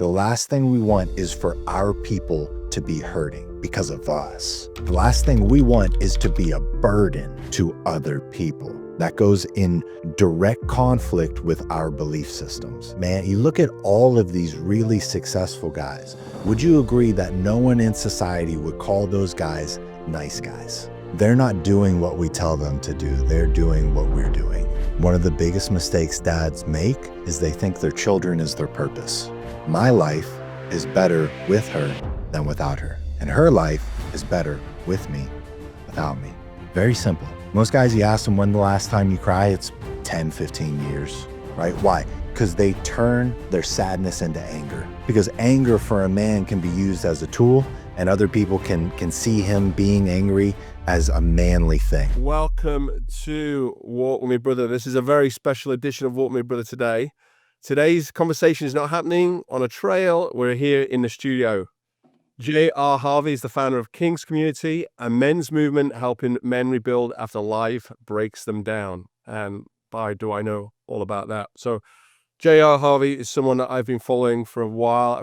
The last thing we want is for our people to be hurting because of us. The last thing we want is to be a burden to other people. That goes in direct conflict with our belief systems. Man, you look at all of these really successful guys. Would you agree that no one in society would call those guys nice guys? They're not doing what we tell them to do. They're doing what we're doing. One of the biggest mistakes dads make is they think their children is their purpose. My life is better with her than without her. And her life is better with me, without me. Very simple. Most guys, you ask them when the last time you cry, it's 10, 15 years, right? Why? Because they turn their sadness into anger. Because anger for a man can be used as a tool, and other people can see him being angry as a manly thing. Welcome to Walk With Me Brother. This is a very special edition of Walk With Me Brother today. Today's conversation is not happening on a trail. We're here in the studio. JR Harvey is the founder of King's Community, a men's movement helping men rebuild after life breaks them down. And boy, do I know all about that. So JR Harvey is someone that I've been following for a while.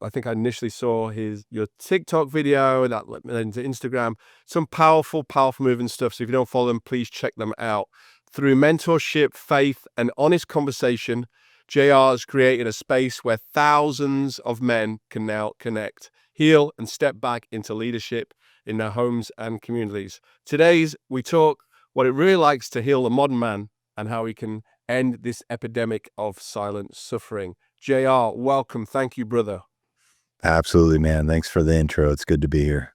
I think I initially saw your TikTok video that led me into Instagram. Some powerful moving stuff. So if you don't follow them, please check them out. Through mentorship, faith, and honest conversation, JR has created a space where thousands of men can now connect, heal, and step back into leadership in their homes and communities. Today's we talk what it really likes to heal the modern man and how we can end this epidemic of silent suffering. JR, welcome. Thank you, brother. Absolutely, man. Thanks for the intro. It's good to be here.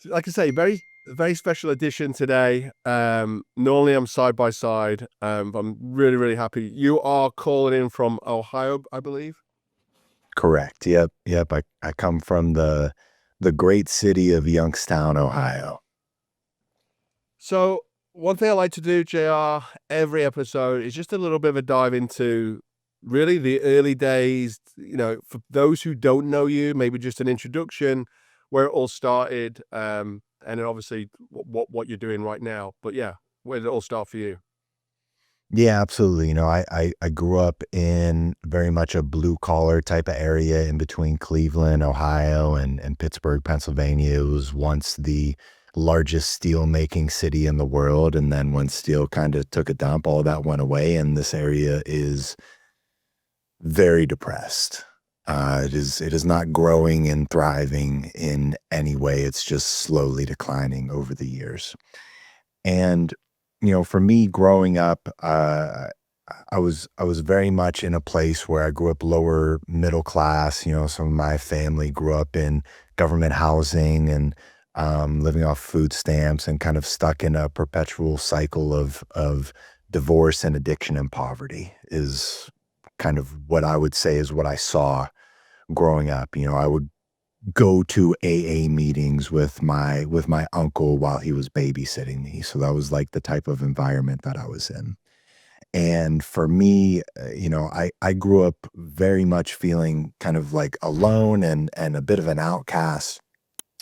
Like I say, very special edition today. Normally I'm side by side. I'm really happy. You are calling in from Ohio, I believe. Correct. Yep. I come from the great city of Youngstown, Ohio. So one thing I like to do, JR, every episode is just a little bit of a dive into really the early days, for those who don't know you, maybe just an introduction, where it all started, and then obviously what you're doing right now. But yeah, where did it all start for you? Yeah, absolutely. I grew up in very much a blue collar type of area in between Cleveland, Ohio, and Pittsburgh, Pennsylvania. It was once the largest steel making city in the world. And then when steel kind of took a dump, all that went away. And this area is very depressed. It is not growing and thriving in any way. It's just slowly declining over the years. And for me growing up, I was very much in a place where I grew up lower middle class. Some of my family grew up in government housing and living off food stamps and kind of stuck in a perpetual cycle of divorce and addiction and poverty is kind of what I would say is what I saw growing up. I would go to AA meetings with my uncle while he was babysitting me. So that was like the type of environment that I was in. And for me, I grew up very much feeling kind of like alone and a bit of an outcast.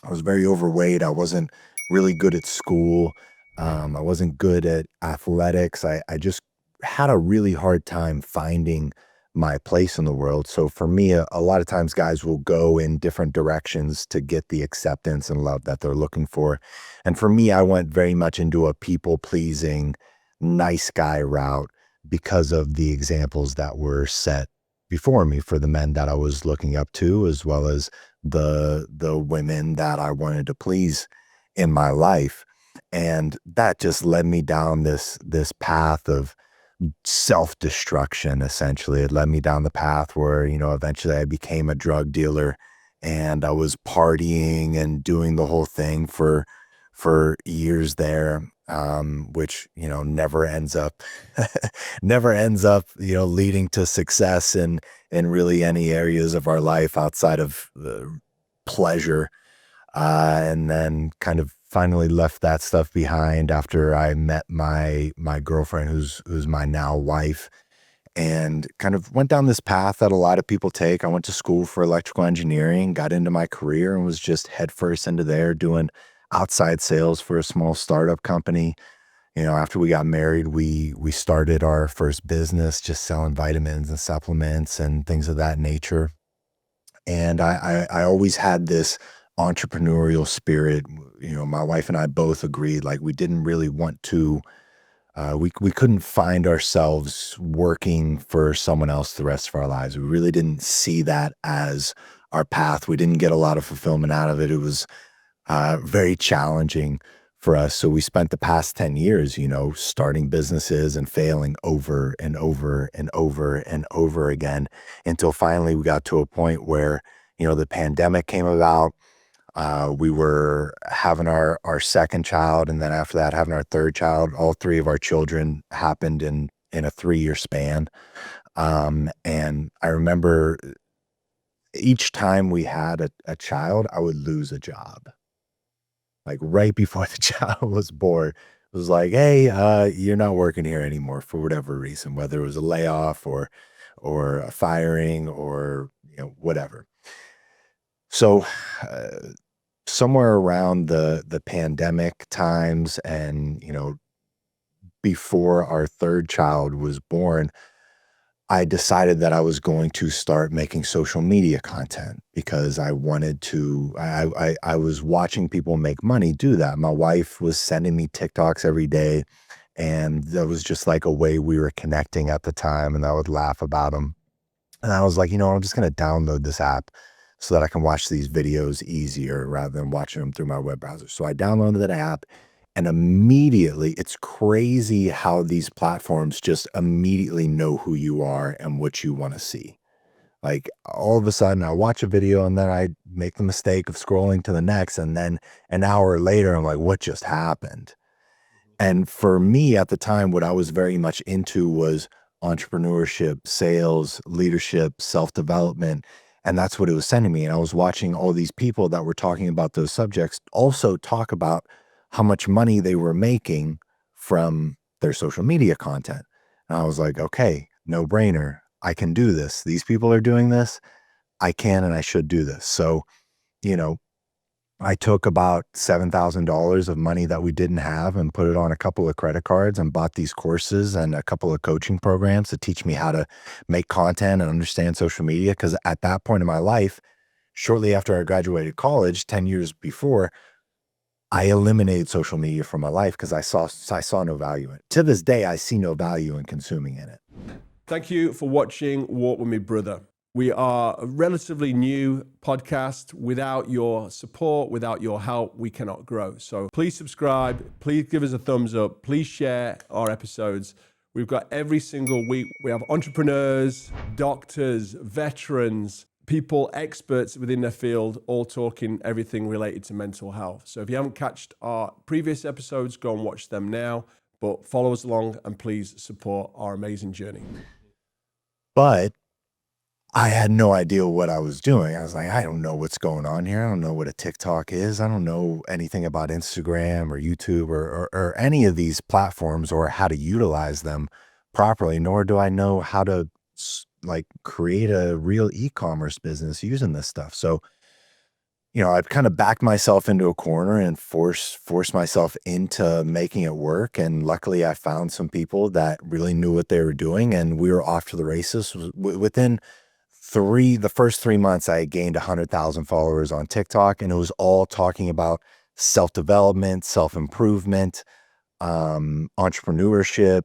I was very overweight. I wasn't really good at school. I wasn't good at athletics. I just had a really hard time finding my place in the world. So for me, a lot of times guys will go in different directions to get the acceptance and love that they're looking for. And for me, I went very much into a people-pleasing, nice guy route because of the examples that were set before me for the men that I was looking up to, as well as the women that I wanted to please in my life. And that just led me down this path of self-destruction. Essentially, it led me down the path where eventually I became a drug dealer, and I was partying and doing the whole thing for years there, which never ends up leading to success in really any areas of our life outside of pleasure, and then kind of finally left that stuff behind after I met my girlfriend, who's my now wife, and kind of went down this path that a lot of people take. I went to school for electrical engineering, got into my career, and was just headfirst into there doing outside sales for a small startup company. After we got married, we started our first business, just selling vitamins and supplements and things of that nature. And I always had this entrepreneurial spirit. My wife and I both agreed, like, we didn't really want to. We couldn't find ourselves working for someone else the rest of our lives. We really didn't see that as our path. We didn't get a lot of fulfillment out of it. It was very challenging for us. So we spent the past 10 years, starting businesses and failing over and over and over and over again until finally we got to a point where, the pandemic came about. We were having our second child, and then after that, having our third child. All three of our children happened in a 3-year span. And I remember each time we had a child, I would lose a job. Like right before the child was born, it was like, "Hey, you're not working here anymore," for whatever reason, whether it was a layoff or a firing or whatever. So, uh, somewhere around the pandemic times and before our third child was born, I decided that I was going to start making social media content because I wanted to. I was watching people make money do that. My wife was sending me TikToks every day, and that was just like a way we were connecting at the time, and I would laugh about them. And I was like, I'm just gonna download this app so that I can watch these videos easier rather than watching them through my web browser. So I downloaded that app, and immediately it's crazy how these platforms just immediately know who you are and what you want to see. Like all of a sudden I watch a video and then I make the mistake of scrolling to the next, and then an hour later I'm like, what just happened? And for me at the time, what I was very much into was entrepreneurship, sales, leadership, self-development. And that's what it was sending me. And I was watching all these people that were talking about those subjects also talk about how much money they were making from their social media content. And I was like, okay, no brainer. I can do this. These people are doing this. I can and I should do this. So, you know, I took about $7,000 of money that we didn't have and put it on a couple of credit cards and bought these courses and a couple of coaching programs to teach me how to make content and understand social media. Because at that point in my life, shortly after I graduated college, 10 years before, I eliminated social media from my life because I saw no value in it. To this day, I see no value in consuming in it. Thank you for watching Walk With Me Brother. We are a relatively new podcast. Without your support, without your help, we cannot grow. So please subscribe. Please give us a thumbs up. Please share our episodes. We've got every single week. We have entrepreneurs, doctors, veterans, people, experts within their field, all talking everything related to mental health. So if you haven't catched our previous episodes, go and watch them now. But follow us along and please support our amazing journey. But I had no idea what I was doing. I was like, I don't know what's going on here. I don't know what a TikTok is. I don't know anything about Instagram or YouTube or any of these platforms or how to utilize them properly, nor do I know how to like create a real e-commerce business using this stuff. So, I've kind of backed myself into a corner and forced myself into making it work. And luckily I found some people that really knew what they were doing, and we were off to the races. Within the first 3 months, I gained 100,000 followers on TikTok, and it was all talking about self-development, self-improvement, entrepreneurship,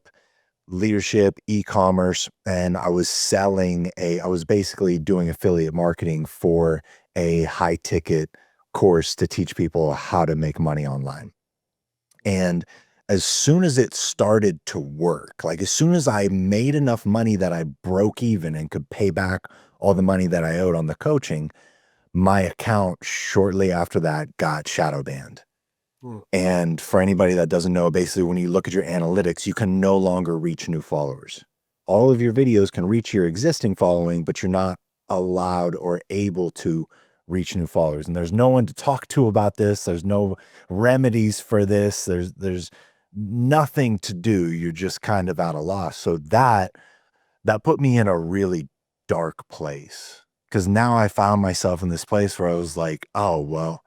leadership, e-commerce. And I was basically doing affiliate marketing for a high ticket course to teach people how to make money online. And as soon as it started to work, like as soon as I made enough money that I broke even and could pay back all the money that I owed on the coaching, my account shortly after that got shadow banned. And for anybody that doesn't know, basically when you look at your analytics, you can no longer reach new followers. All of your videos can reach your existing following, but you're not allowed or able to reach new followers. And there's no one to talk to about this. There's no remedies for this. There's nothing to do. You're just kind of at a loss. So that put me in a really dark place, because now I found myself in this place where I was like, oh, well,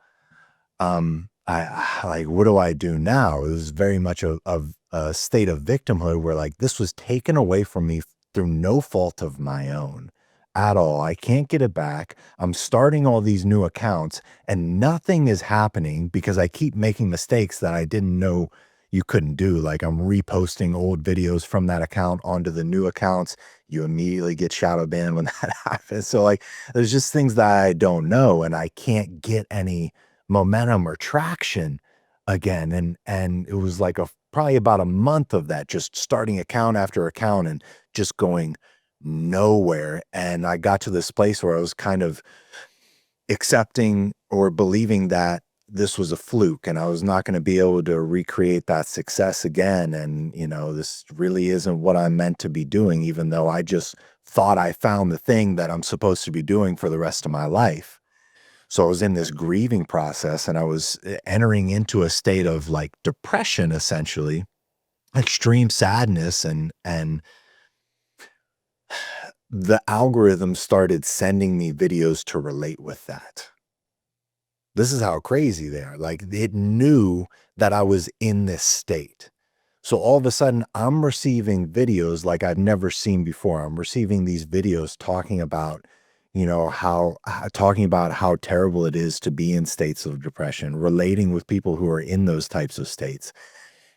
like, what do I do now? It was very much a state of victimhood where like this was taken away from me through no fault of my own at all. I can't get it back. I'm starting all these new accounts and nothing is happening because I keep making mistakes that I didn't know you couldn't do. Like I'm reposting old videos from that account onto the new accounts. You immediately get shadow banned when that happens. So like there's just things that I don't know and I can't get any momentum or traction again. And it was like probably about a month of that, just starting account after account and just going nowhere. And I got to this place where I was kind of accepting or believing that this was a fluke and I was not going to be able to recreate that success again. And, this really isn't what I'm meant to be doing, even though I just thought I found the thing that I'm supposed to be doing for the rest of my life. So I was in this grieving process and I was entering into a state of like depression, essentially, extreme sadness. And the algorithm started sending me videos to relate with that. This is how crazy they are. Like it knew that I was in this state. So all of a sudden I'm receiving videos like I've never seen before. I'm receiving these videos talking about, talking about how terrible it is to be in states of depression, relating with people who are in those types of states.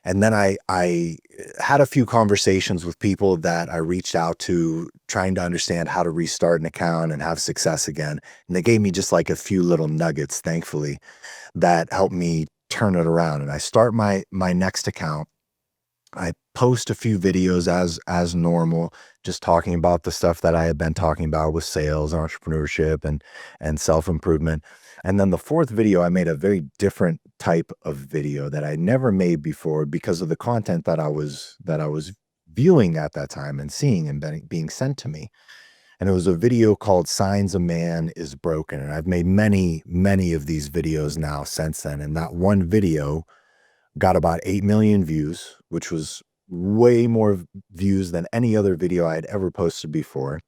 And then I had a few conversations with people that I reached out to trying to understand how to restart an account and have success again. And they gave me just like a few little nuggets, thankfully, that helped me turn it around. And I start my next account. I post a few videos as normal, just talking about the stuff that I had been talking about with sales, entrepreneurship, and self-improvement. And then the fourth video, I made a very different type of video that I never made before because of the content that I was viewing at that time and seeing and being sent to me. And it was a video called Signs a Man is Broken. And I've made many, many of these videos now since then. And that one video got about 8 million views, which was way more views than any other video I had ever posted before.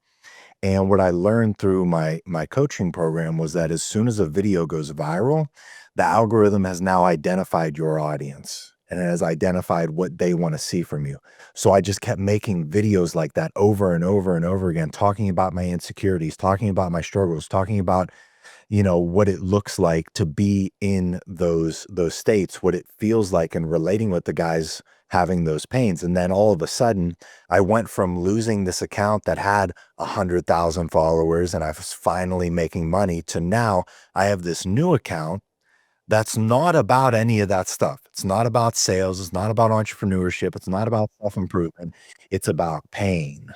And what I learned through my coaching program was that as soon as a video goes viral, the algorithm has now identified your audience and it has identified what they want to see from you. So I just kept making videos like that over and over and over again, talking about my insecurities, talking about my struggles, talking about what it looks like to be in those states, what it feels like, and relating with the guys having those pains. And then all of a sudden, I went from losing this account that had 100,000 followers and I was finally making money to now I have this new account that's not about any of that stuff. It's not about sales. It's not about entrepreneurship. It's not about self-improvement. It's about pain.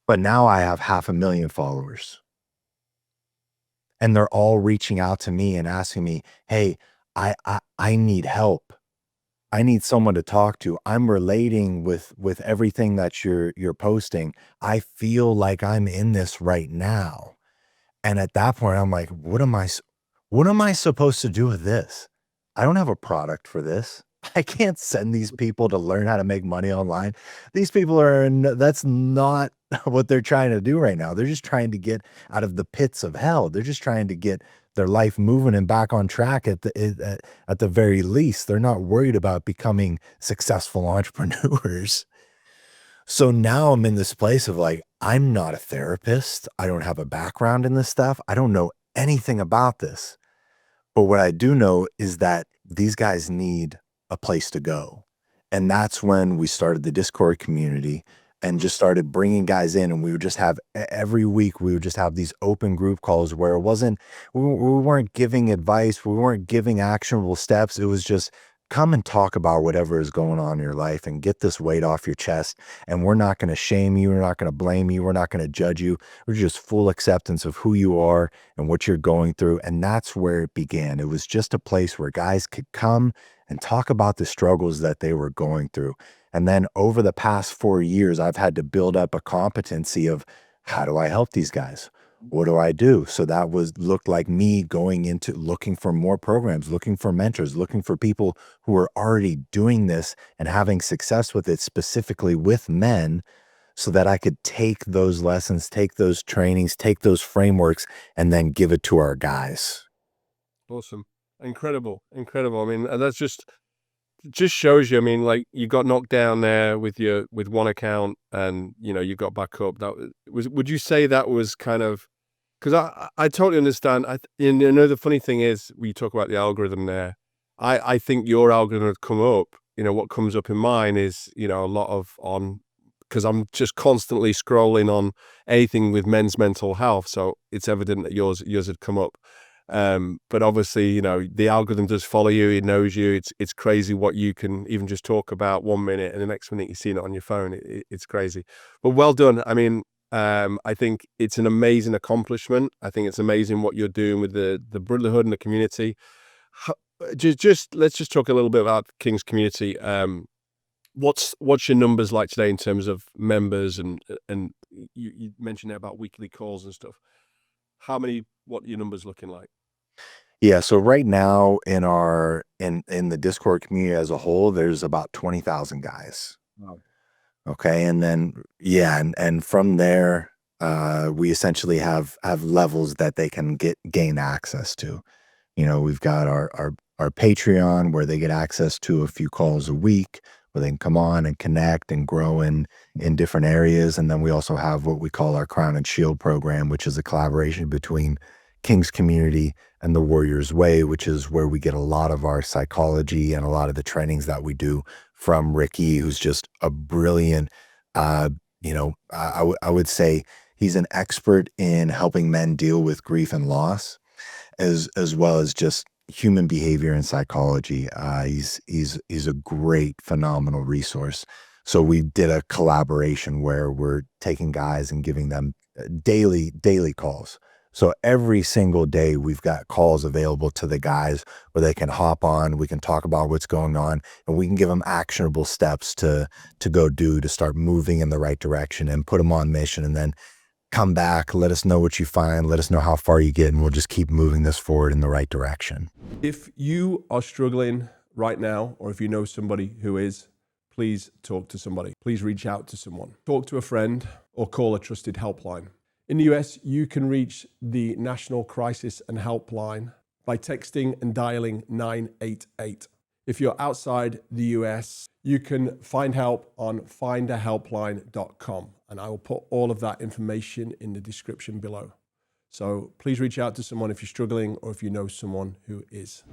But now I have 500,000 followers and they're all reaching out to me and asking me, "Hey, I need help. I need someone to talk to. I'm relating with everything that you're posting. I feel like I'm in this right now." And at that point, I'm like, what am I supposed to do with this? I don't have a product for this. I can't send these people to learn how to make money online. These people that's not what they're trying to do right now. They're just trying to get out of the pits of hell. They're just trying to get their life moving and back on track at the very least. They're not worried about becoming successful entrepreneurs. So now I'm in this place of like, I'm not a therapist. I don't have a background in this stuff. I don't know anything about this. But what I do know is that these guys need a place to go. And that's when we started the Discord community and just started bringing guys in. And we would just have every week, we would just have these open group calls where it wasn't, we weren't giving advice, we weren't giving actionable steps. It was just come and talk about whatever is going on in your life and get this weight off your chest. And we're not going to shame you. We're not going to blame you. We're not going to judge you. We're just full acceptance of who you are and what you're going through. And that's where it began. It was just a place where guys could come and talk about the struggles that they were going through. And then over the past 4 years, I've had to build up a competency of how do I help these guys? What do I do? So that looked like me going into looking for more programs, looking for mentors, looking for people who are already doing this and having success with it, specifically with men, so that I could take those lessons, take those trainings, take those frameworks, and then give it to our guys. Awesome. Incredible. I mean, and that's just shows you. I mean, like, you got knocked down there with one account, and you got back up. Would you say that was kind of, because I totally understand. The funny thing is, we talk about the algorithm there. I think your algorithm would come up. What comes up in mine is a lot of on, because I'm just constantly scrolling on anything with men's mental health. So it's evident that yours had come up. But obviously, the algorithm does follow you. It knows you. It's crazy what you can even just talk about 1 minute, and the next minute you're seeing it on your phone. It's crazy. But well done. I mean, I think it's an amazing accomplishment. I think it's amazing what you're doing with the brotherhood and the community. Let's just talk a little bit about King's community. What's your numbers like today in terms of members, and you mentioned there about weekly calls and stuff. What are your numbers looking like? Yeah, so right now in in the Discord community as a whole, there's about 20,000 guys. Wow. Okay, and then yeah, and from there, we essentially have levels that they can gain access to. We've got our Patreon where they get access to a few calls a week where they can come on and connect and grow in different areas. And then we also have what we call our Crown and Shield program, which is a collaboration between King's community and the Warrior's Way, which is where we get a lot of our psychology and a lot of the trainings that we do from Ricky, who's just a brilliant, I would say he's an expert in helping men deal with grief and loss, as well as just human behavior and psychology. He's a great, phenomenal resource. So we did a collaboration where we're taking guys and giving them daily calls. So every single day we've got calls available to the guys where they can hop on, we can talk about what's going on, and we can give them actionable steps to go do, to start moving in the right direction and put them on mission, and then come back, let us know what you find, let us know how far you get, and we'll just keep moving this forward in the right direction. If you are struggling right now, or if you know somebody who is, please talk to somebody. Please reach out to someone. Talk to a friend or call a trusted helpline. In the US, you can reach the National Crisis and Helpline by texting and dialing 988. If you're outside the US, you can find help on findahelpline.com, and I will put all of that information in the description below. So please reach out to someone if you're struggling or if you know someone who is.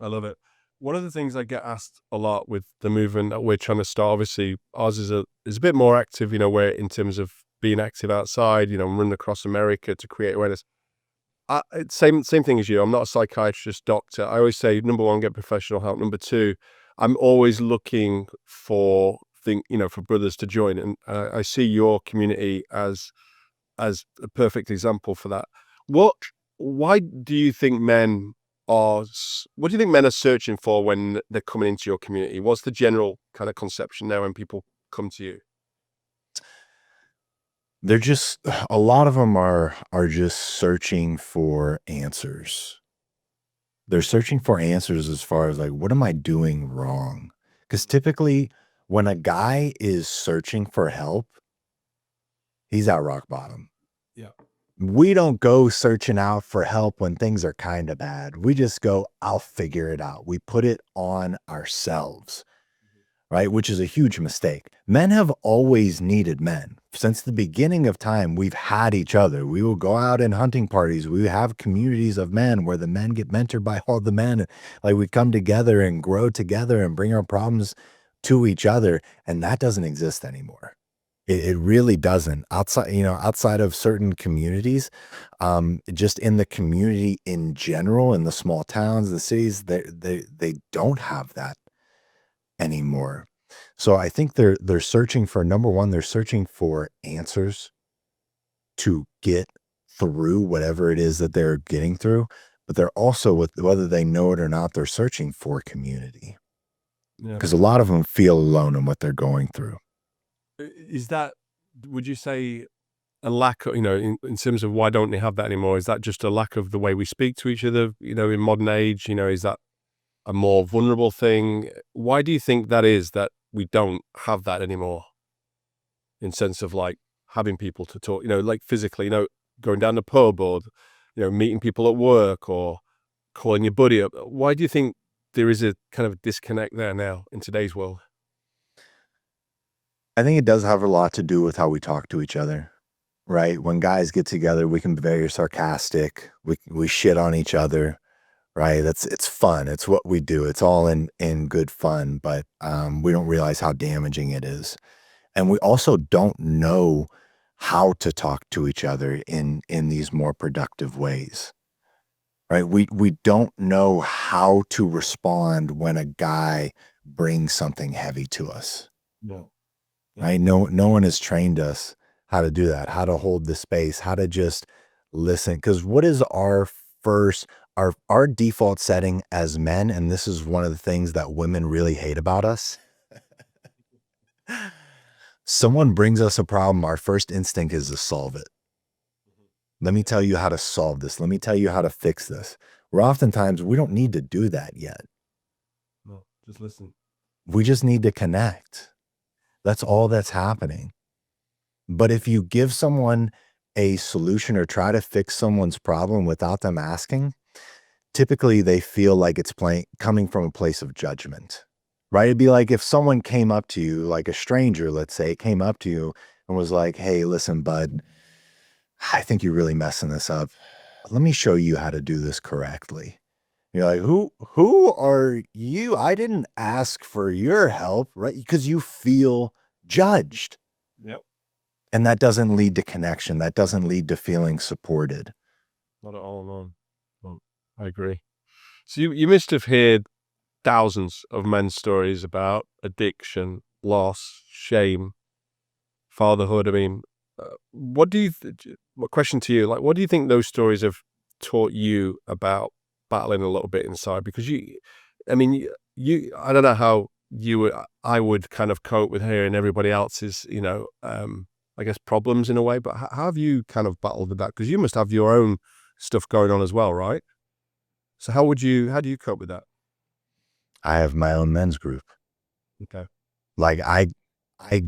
I love it. One of the things I get asked a lot with the movement that we're trying to start, obviously ours is a bit more active, where in terms of being active outside, running across America to create awareness. Same thing as you. I'm not a psychiatrist, doctor. I always say, number one, get professional help. Number two, I'm always looking for for brothers to join. And I see your community as a perfect example for that. Why do you think what do you think men are searching for when they're coming into your community? What's the general kind of conception there when people come to you? They're just, a lot of them are just searching for answers. They're searching for answers as far as like, what am I doing wrong? Because typically when a guy is searching for help, he's at rock bottom. Yeah. We don't go searching out for help when things are kind of bad. We just go, I'll figure it out. We put it on ourselves, right? Which is a huge mistake. Men have always needed men. Since the beginning of time, we've had each other. We will go out in hunting parties. We have communities of men where the men get mentored by all the men. Like, we come together and grow together and bring our problems to each other. And that doesn't exist anymore. It really doesn't. Outside of certain communities, just in the community in general, in the small towns, the cities, they don't have that anymore. So I think they're searching for, number one, they're searching for answers to get through whatever it is that they're getting through, but they're also, whether they know it or not, they're searching for community. Yeah. Because a lot of them feel alone in what they're going through. Is that, would you say, a lack of, in terms of why don't they have that anymore? Is that just a lack of the way we speak to each other, in modern age? Is that a more vulnerable thing? Why do you think that is, that we don't have that anymore? In sense of like having people to talk, like physically, going down the pub, or, meeting people at work, or calling your buddy up. Why do you think there is a kind of disconnect there now in today's world? I think it does have a lot to do with how we talk to each other, right? When guys get together, we can be very sarcastic. We shit on each other, right? It's fun. It's what we do. It's all in good fun, but we don't realize how damaging it is. And we also don't know how to talk to each other in these more productive ways. Right? We don't know how to respond when a guy brings something heavy to us. No. Yeah. Right? No one has trained us how to do that, how to hold the space, how to just listen. Because what is our first our default setting as men, and this is one of the things that women really hate about us. Someone brings us a problem, our first instinct is to solve it. Let me tell you how to solve this. Let me tell you how to fix this. Where oftentimes we don't need to do that yet. No, just listen. We just need to connect. That's all that's happening. But if you give someone a solution or try to fix someone's problem without them asking, typically they feel like it's coming from a place of judgment, right? It'd be like if someone came up to you, like a stranger, let's say, came up to you and was like, "Hey, listen, bud, I think you're really messing this up. Let me show you how to do this correctly." You're like, who are you? I didn't ask for your help, right? Because you feel judged. Yep. And that doesn't lead to connection. That doesn't lead to feeling supported. Not at all, no. No, I agree. So you must have heard thousands of men's stories about addiction, loss, shame, fatherhood. I mean, what do you what question to you, like, what do you think those stories have taught you about battling a little bit inside? Because I mean, I don't know how I would kind of cope with hearing everybody else's, I guess, problems in a way, but how have you kind of battled with that? Because you must have your own stuff going on as well, right? So how do you cope with that? I have my own men's group. Okay. Like I, I,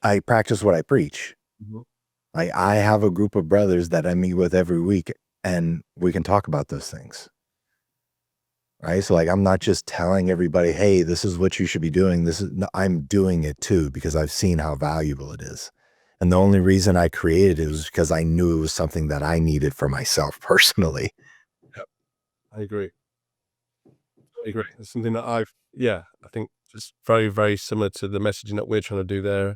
I practice what I preach. Mhm. I have a group of brothers that I meet with every week and we can talk about those things. Right. So like, I'm not just telling everybody, "Hey, this is what you should be doing." No, I'm doing it too, because I've seen how valuable it is. And the only reason I created it was because I knew it was something that I needed for myself personally. Yep. I agree. I agree. It's something that I think it's very, very similar to the messaging that we're trying to do there.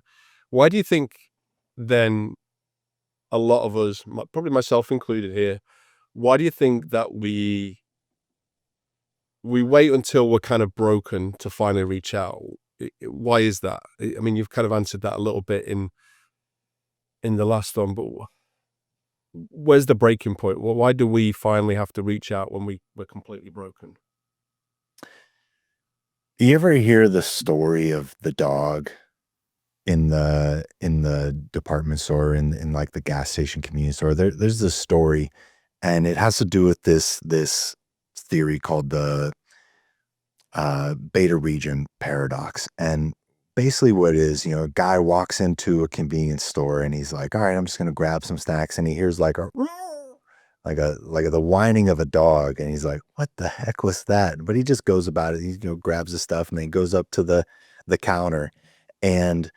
Why do you think then a lot of us, probably myself included here, why do you think that we wait until we're kind of broken to finally reach out? Why is that? I mean, you've kind of answered that a little bit in the last one, but where's the breaking point? Why do we finally have to reach out when we're completely broken? You ever hear the story of the dog in the department store, in like the gas station convenience store? There's this story, and it has to do with this theory called the beta region paradox. And basically what it is, a guy walks into a convenience store and he's like, "All right, I'm just gonna grab some snacks," and he hears like the whining of a dog, and he's like, "What the heck was that?" But he just goes about it. He grabs the stuff and then goes up to the counter, and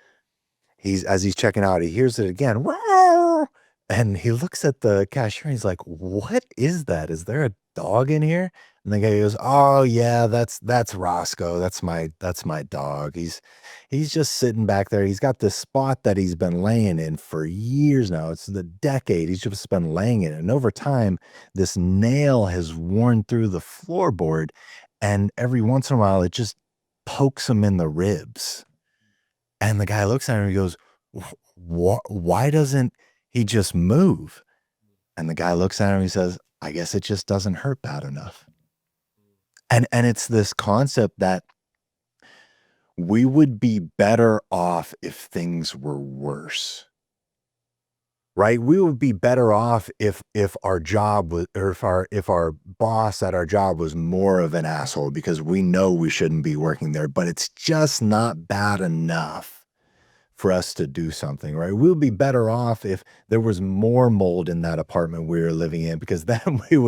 as he's checking out, he hears it again. "Wow." And he looks at the cashier and he's like, "What is that? Is there a dog in here?" And the guy goes, "Oh yeah, that's Roscoe. That's my dog. He's just sitting back there. He's got this spot that he's been laying in for years now. It's the decade. He's just been laying in it. And over time, this nail has worn through the floorboard, and every once in a while it just pokes him in the ribs." And the guy looks at him and he goes, Why doesn't he just move?" And the guy looks at him and he says, "I guess it just doesn't hurt bad enough." And it's this concept that we would be better off if things were worse, right? We would be better off if our job was, or if our boss at our job was more of an asshole, because we know we shouldn't be working there, but it's just not bad enough for us to do something, right? We would be better off if there was more mold in that apartment we were living in, because then we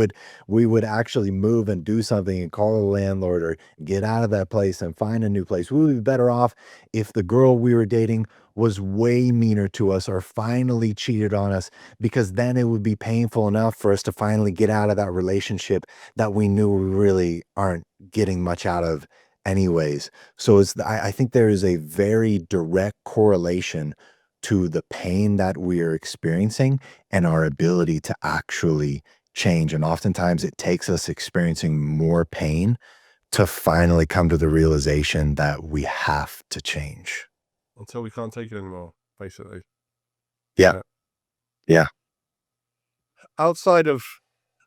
would actually move and do something and call the landlord or get out of that place and find a new place. We would be better off if the girl we were dating was way meaner to us or finally cheated on us, because then it would be painful enough for us to finally get out of that relationship that we knew we really aren't getting much out of anyways. So I think there is a very direct correlation to the pain that we are experiencing and our ability to actually change. And oftentimes it takes us experiencing more pain to finally come to the realization that we have to change. Until we can't take it anymore, basically. Yeah. Yeah. Yeah. Outside of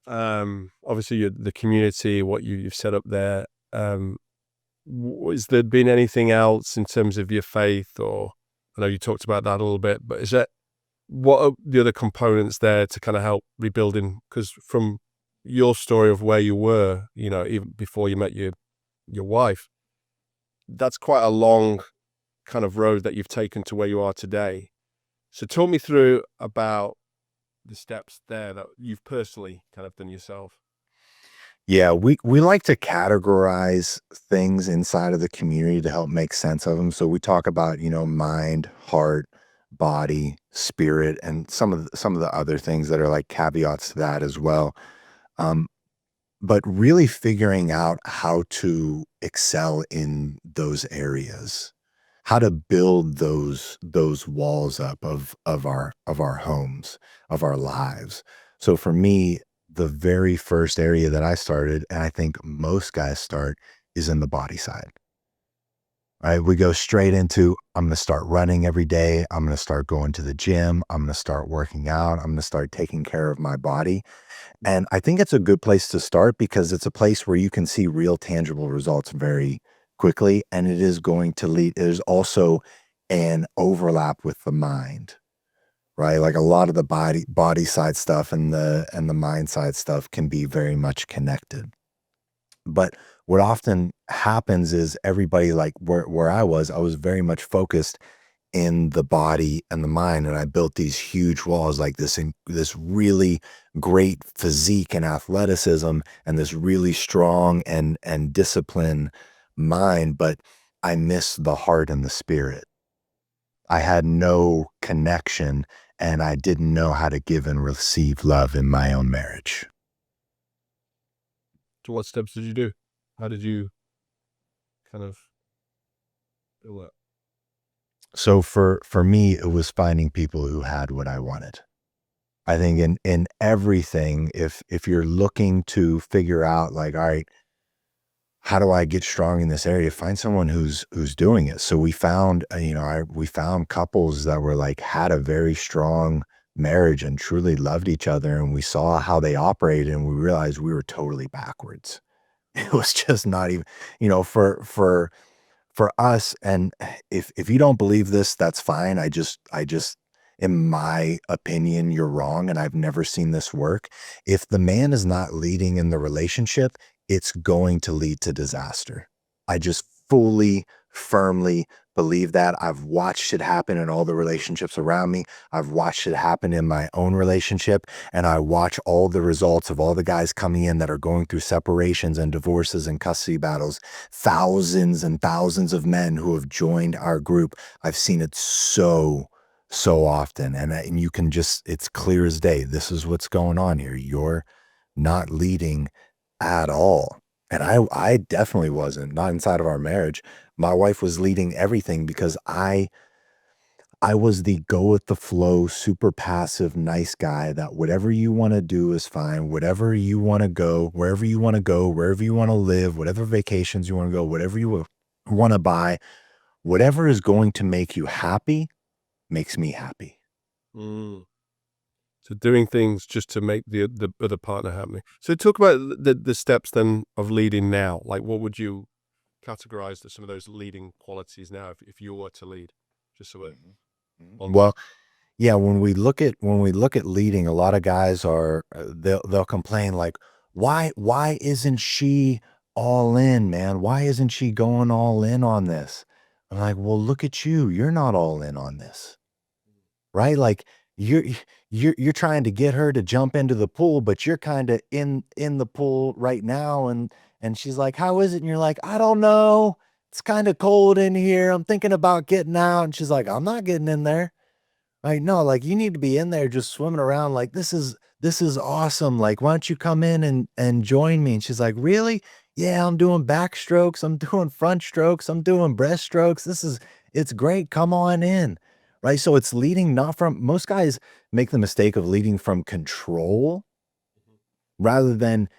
obviously the community, what you've set up there, has there been anything else in terms of your faith? Or I know you talked about that a little bit, but is that, what are the other components there to kind of help rebuilding? Because from your story of where you were, even before you met your wife, that's quite a long kind of road that you've taken to where you are today. So talk me through about the steps there that you've personally kind of done yourself. Yeah, we like to categorize things inside of the community to help make sense of them. So we talk about, mind, heart, body, spirit, and some of the other things that are like caveats to that as well. Um, but really figuring out how to excel in those areas, how to build those walls up of our homes, of our lives. So for me, the very first area that I started, and I think most guys start, is in the body side. Right? We go straight into, I'm going to start running every day. I'm going to start going to the gym. I'm going to start working out. I'm going to start taking care of my body. And I think it's a good place to start because it's a place where you can see real tangible results very quickly. And it is going to lead, there's also an overlap with the mind, right? Like a lot of the body side stuff and the mind side stuff can be very much connected. But what often happens is everybody, like where I was very much focused in the body and the mind, and I built these huge walls, like this really great physique and athleticism and this really strong and disciplined mind, but I missed the heart and the spirit. I had no connection, and I didn't know how to give and receive love in my own marriage. So what steps did you do? How did you kind of build that? So for me, it was finding people who had what I wanted. I think in everything, if you're looking to figure out like, all right, how do I get strong in this area? Find someone who's doing it. So we found, we found couples that were like had a very strong marriage and truly loved each other, and we saw how they operated, and we realized we were totally backwards. It was just not even, for us. And if you don't believe this, that's fine. I just in my opinion, you're wrong, and I've never seen this work. If the man is not leading in the relationship, it's going to lead to disaster. I just fully, firmly believe that. I've watched it happen in all the relationships around me. I've watched it happen in my own relationship, and I watch all the results of all the guys coming in that are going through separations and divorces and custody battles. Thousands and thousands of men who have joined our group. I've seen it so often, and you can just, it's clear as day. This is what's going on here. You're not leading at all. And I definitely wasn't, not inside of our marriage. My wife was leading everything because I was the go with the flow, super passive, nice guy that whatever you want to do is fine. Whatever you want to go, wherever you want to go, wherever you want to live, whatever vacations you want to go, whatever you want to buy, whatever is going to make you happy makes me happy. Mm. So doing things just to make the other partner happy. So talk about the steps then of leading now. Like, what would you categorize some of those leading qualities now if you were to lead? Just so it on. Well, yeah, when we look at leading, a lot of guys are they'll complain like, why isn't she all in, man? Why isn't she going all in on this? I'm like, well, look at you. You're not all in on this, right? Like you're you're trying to get her to jump into the pool, but you're kind of in the pool right now. And she's like, how is it? And you're like, I don't know. It's kind of cold in here. I'm thinking about getting out. And she's like, I'm not getting in there. Like, no, like you need to be in there just swimming around. Like, this is awesome. Like, why don't you come in and join me? And she's like, really? Yeah, I'm doing backstrokes, I'm doing front strokes, I'm doing breaststrokes. It's great. Come on in. Right. So it's leading not from most guys make the mistake of leading from control rather than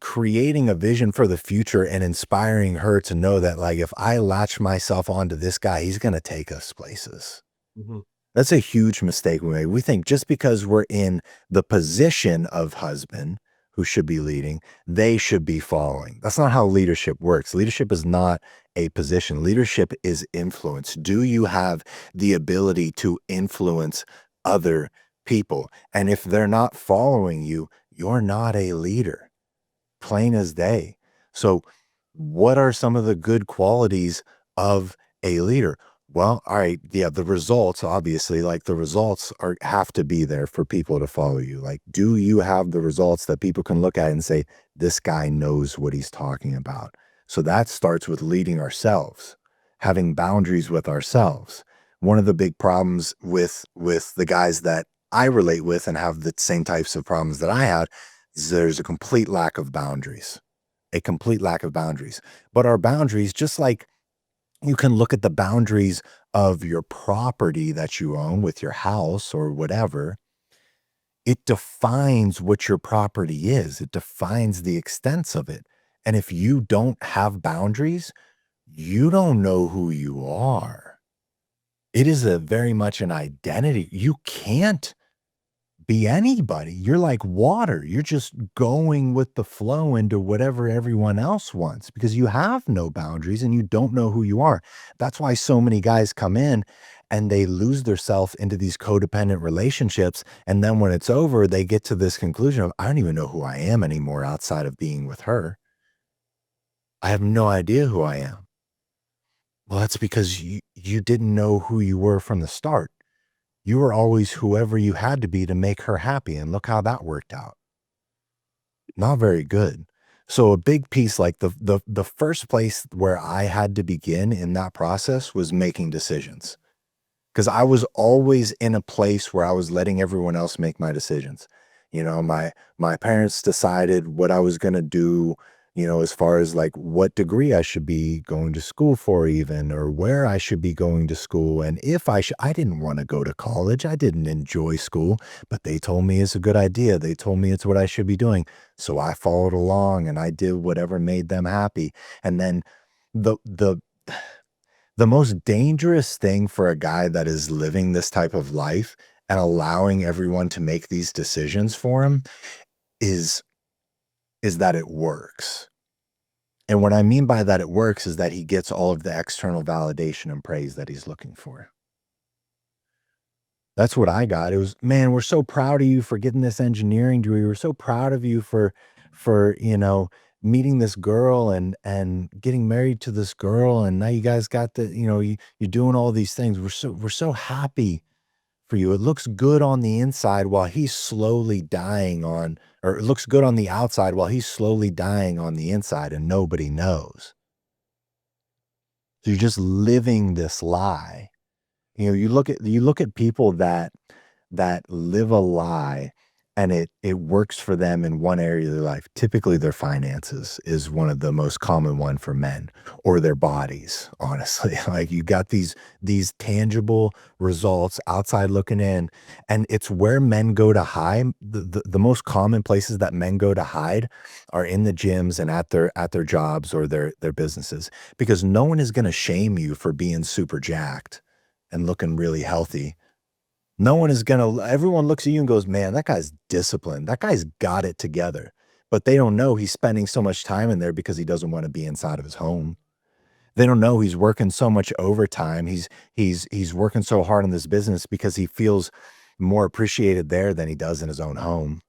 creating a vision for the future and inspiring her to know that like if I latch myself onto this guy, he's gonna take us places. Mhm. That's a huge mistake we make. We think just because we're in the position of husband who should be leading, they should be following. That's not how leadership works. Leadership is not a position. Leadership is influence. Do you have the ability to influence other people? And if they're not following you, you're not a leader, plain as day. So, what are some of the good qualities of a leader? Well, all right, yeah, the results, obviously, like the results are have to be there for people to follow you. Like, do you have the results that people can look at and say, this guy knows what he's talking about? So that starts with leading ourselves, having boundaries with ourselves. One of the big problems with the guys that I relate with and have the same types of problems that I had is there's a complete lack of boundaries, a complete lack of boundaries. But our boundaries, just like you can look at the boundaries of your property that you own with your house or whatever, it defines what your property is. It defines the extents of it. And if you don't have boundaries, you don't know who you are. It is a very much an identity. You can't be anybody. You're like water. You're just going with the flow into whatever everyone else wants because you have no boundaries and you don't know who you are. That's why so many guys come in and they lose themselves into these codependent relationships. And then when it's over, they get to this conclusion of, I don't even know who I am anymore outside of being with her. I have no idea who I am. Well, that's because you didn't know who you were from the start. You were always whoever you had to be to make her happy. And look how that worked out. Not very good. So a big piece, like the first place where I had to begin in that process was making decisions. Because I was always in a place where I was letting everyone else make my decisions. My parents decided what I was gonna do, as far as like what degree I should be going to school for even, or where I should be going to school. And if I didn't want to go to college. I didn't enjoy school, but they told me it's a good idea. They told me it's what I should be doing. So I followed along and I did whatever made them happy. And then the the most dangerous thing for a guy that is living this type of life and allowing everyone to make these decisions for him is is that it works. And what I mean by that it works is that he gets all of the external validation and praise that he's looking for. That's what I got. It was, man, we're so proud of you for getting this engineering degree. We're so proud of you for meeting this girl and getting married to this girl. And now you guys got you're doing all these things. We're so happy for you. It looks good on the inside while he's slowly dying or it looks good on the outside while he's slowly dying on the inside and nobody knows. So you're just living this lie. You look at people that live a lie and it works for them in one area of their life. Typically their finances is one of the most common one for men, or their bodies, honestly. Like you got these tangible results outside looking in, and it's where men go to hide. The most common places that men go to hide are in the gyms and at their jobs or their businesses, because no one is going to shame you for being super jacked and looking really healthy. No one is gonna Everyone looks at you and goes, "Man, that guy's disciplined. That guy's got it together." But they don't know he's spending so much time in there because he doesn't wanna be inside of his home. They don't know he's working so much overtime. He's working so hard in this business because he feels more appreciated there than he does in his own home.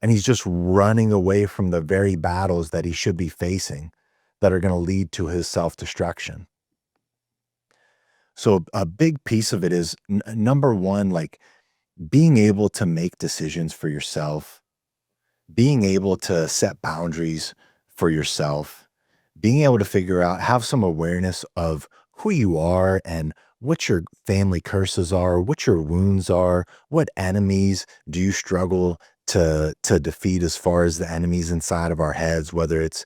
And he's just running away from the very battles that he should be facing that are gonna lead to his self-destruction. So a big piece of it is number one, like being able to make decisions for yourself, being able to set boundaries for yourself, being able to figure out, have some awareness of who you are and what your family curses are, what your wounds are, what enemies do you struggle to defeat as far as the enemies inside of our heads, whether it's,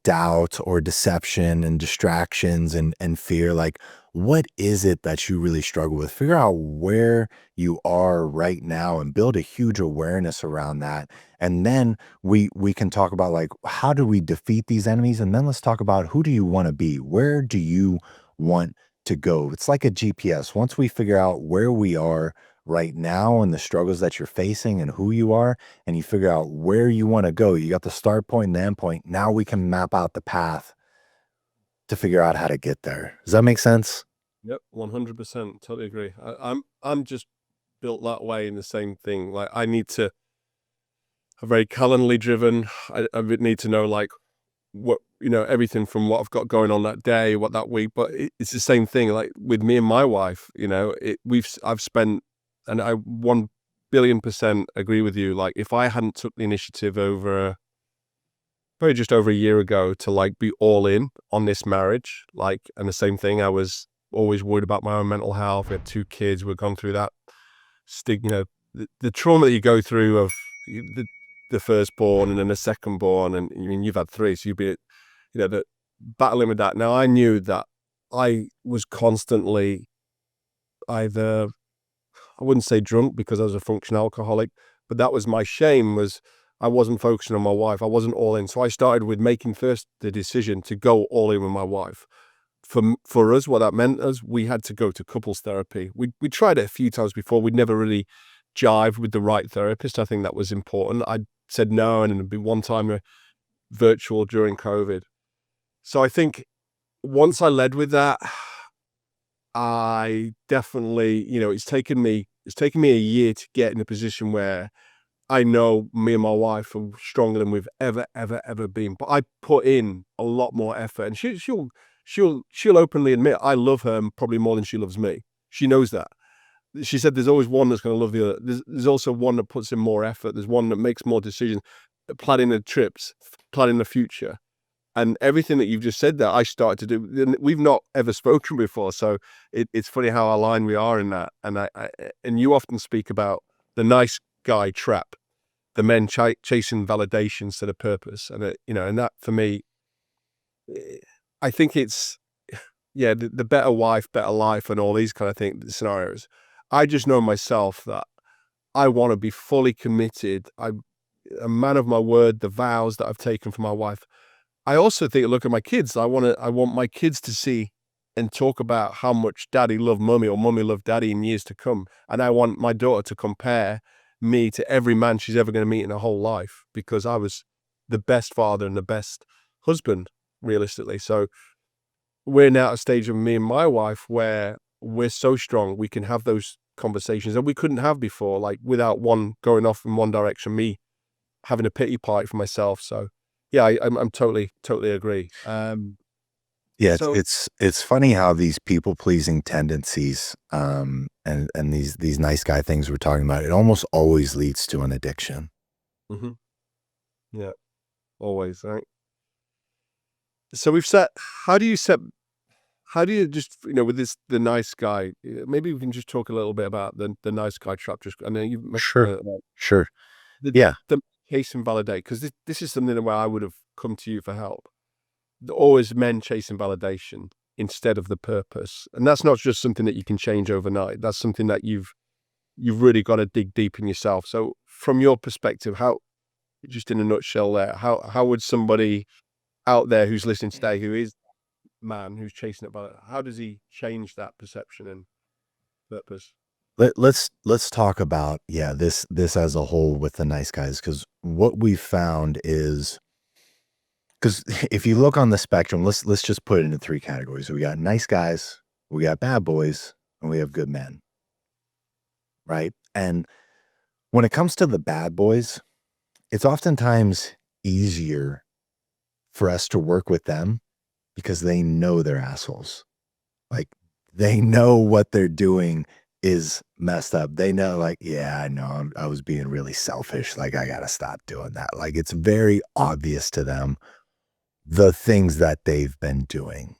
doubt or deception and distractions and fear. Like, what is it that you really struggle with? Figure out where you are right now and build a huge awareness around that. And then we can talk about, like, how do we defeat these enemies, and then let's talk about who do you want to be, where do you want to go. It's like a GPS. Once we figure out where we are right now and the struggles that you're facing and who you are, and you figure out where you want to go, you got the start point and the end point. Now we can map out the path to figure out how to get there. Does that make sense? Yep, 100%. Totally agree. I'm just built that way in the same thing. Like I need to very Calendly driven. I would need to know like what everything from what I've got going on that day, what that week. But it's the same thing. Like with me and my wife, I've spent, and I 1 billion% agree with you. Like if I hadn't took the initiative over probably just over a year ago to like be all in on this marriage, like, and the same thing, I was always worried about my own mental health. We had 2 kids. We've gone through that the trauma that you go through of the firstborn and then the secondborn, and I mean you've had three, so you'd be, the battling with that. Now I knew that I was constantly either, I wouldn't say drunk because I was a functional alcoholic, but that was my shame, was I wasn't focusing on my wife. I wasn't all in. So I started with making first the decision to go all in with my wife. For us, what that meant is we had to go to couples therapy. We tried it a few times before. We'd never really jived with the right therapist. I think that was important. I said no, and it'd be one time virtual during COVID. So I think once I led with that, I definitely, it's taken me a year to get in a position where I know me and my wife are stronger than we've ever been. But I put in a lot more effort, and she'll openly admit I love her probably more than she loves me. She knows that. She said there's always one that's going to love the other. There's also one that puts in more effort. There's one that makes more decisions, planning the trips, planning the future. And everything that you've just said that I started to do. We've not ever spoken before, so it's funny how aligned we are in that. And you often speak about the nice guy trap, the men chasing validation instead of purpose, and that for me, I think it's, yeah, the better wife, better life, and all these kind of scenarios. I just know myself that I want to be fully committed. I'm a man of my word. The vows that I've taken for my wife. I also think, look at my kids. I want my kids to see and talk about how much daddy loved mummy or mummy loved daddy in years to come. And I want my daughter to compare me to every man she's ever going to meet in her whole life, because I was the best father and the best husband, realistically. So we're now at a stage of me and my wife where we're so strong, we can have those conversations that we couldn't have before, like without one going off in one direction, me having a pity party for myself. So yeah, I'm totally agree. Yeah, it's So it's it's funny how these people pleasing tendencies, and these nice guy things we're talking about, it almost always leads to an addiction. mhm, yeah, always, right? So we've set. How do you set? How do you just, with this the nice guy? Maybe we can just talk a little bit about the nice guy trap. Just I know you Sure, mentioned sure. the Yeah. the case and validate, because this is something where I would have come to you for help. Always men chasing validation instead of the purpose, and that's not just something that you can change overnight. That's something that you've really got to dig deep in yourself. So from your perspective, how, just in a nutshell there, how would somebody out there who's listening today, who is man, who's chasing it, how does he change that perception and purpose? Let's talk about, yeah, this as a whole with the nice guys, because what we found is, because if you look on the spectrum, let's just put it into three categories. We got nice guys, we got bad boys, and we have good men, right? And when it comes to the bad boys, it's oftentimes easier for us to work with them because they know they're assholes. Like, They know what they're doing is messed up. They know, like, yeah, I know I was being really selfish. Like, I got to stop doing that. Like, it's very obvious to them the things that they've been doing.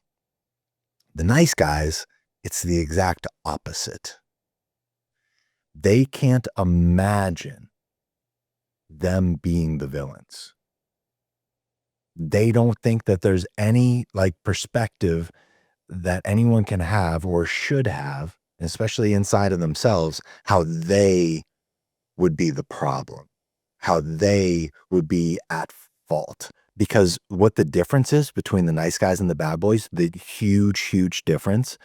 The nice guys, it's the exact opposite. They can't imagine them being the villains. They don't think that there's any like perspective that anyone can have or should have, especially inside of themselves, how they would be the problem, how they would be at fault. Because what the difference is between the nice guys and the bad boys, the huge, huge difference,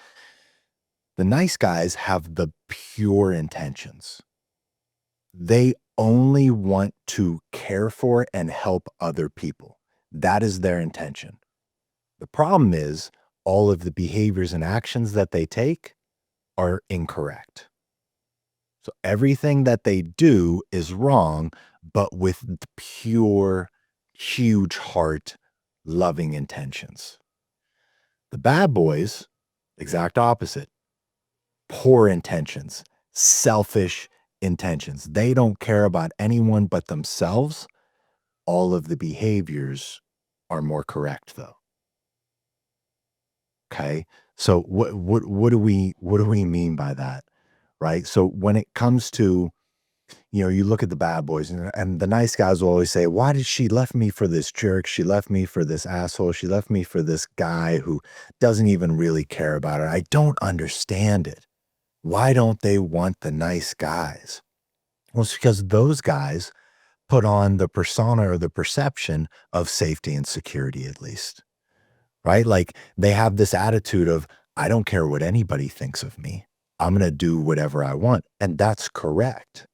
the nice guys have the pure intentions. They only want to care for and help other people. That is their intention. The problem is all of the behaviors and actions that they take are incorrect. So everything that they do is wrong, but with the pure, huge heart, loving intentions. The bad boys, exact opposite, poor intentions, selfish intentions. They don't care about anyone but themselves. All of the behaviors are more correct though. Okay. So what do we mean by that? Right. So when it comes to, you look at the bad boys and the nice guys will always say, why did she left me for this jerk? She left me for this asshole. She left me for this guy who doesn't even really care about her. I don't understand it. Why don't they want the nice guys? Well, it's because those guys put on the persona or the perception of safety and security, at least, right? Like they have this attitude of, I don't care what anybody thinks of me. I'm going to do whatever I want. And that's correct,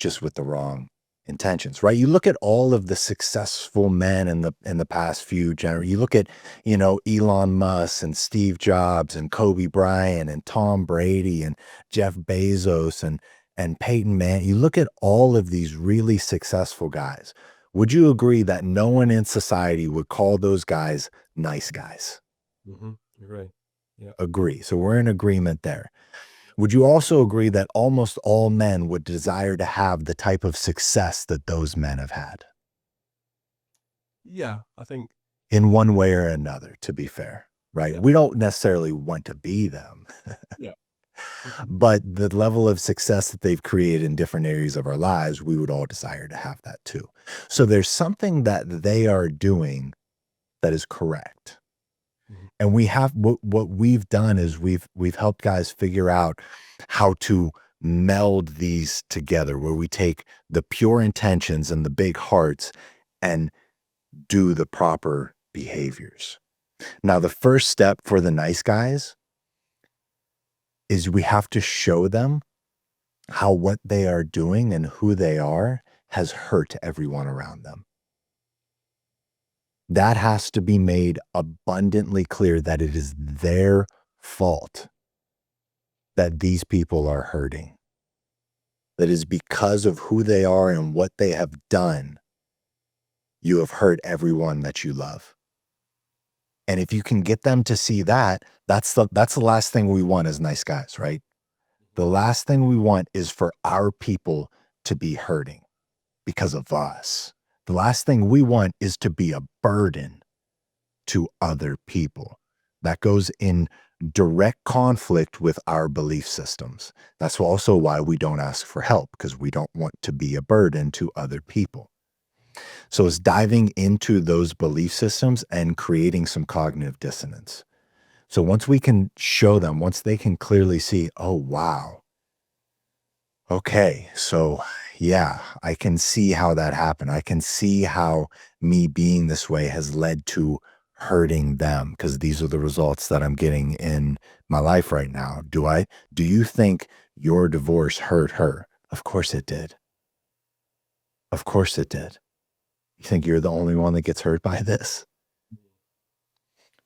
just with the wrong intentions, right? You look at all of the successful men in the past few generations. You look at, Elon Musk and Steve Jobs and Kobe Bryant and Tom Brady and Jeff Bezos and Peyton Manning. You look at all of these really successful guys. Would you agree that no one in society would call those guys nice guys? Agree. Yeah. Agree. So we're in agreement there. Would you also agree that almost all men would desire to have the type of success that those men have had Yeah. I think, in one way or another, to be fair, right? yeah. We don't necessarily want to be them, Yeah. but the level of success that they've created in different areas of our lives, we would all desire to have that too. So there's something that they are doing that is correct. Mhm. And we have what we've done is we've helped guys figure out how to meld these together, where we take the pure intentions and the big hearts and do the proper behaviors. Now, the first step for the nice guys is we have to show them how what they are doing and who they are has hurt everyone around them. That has to be made abundantly clear that it is their fault that these people are hurting. That is because of who they are and what they have done, you have hurt everyone that you love. And if you can get them to see that, that's the last thing we want as nice guys, right? The last thing we want is for our people to be hurting because of us. The last thing we want is to be a burden to other people. That goes in direct conflict with our belief systems. That's also why we don't ask for help, because we don't want to be a burden to other people. So it's diving into those belief systems and creating some cognitive dissonance. So once we can show them, once they can clearly see, oh, wow. Okay, so yeah, I can see how that happened. I can see how me being this way has led to hurting them, because these are the results that I'm getting in my life right now. Do you think your divorce hurt her? Of course it did. Of course it did. You think you're the only one that gets hurt by this?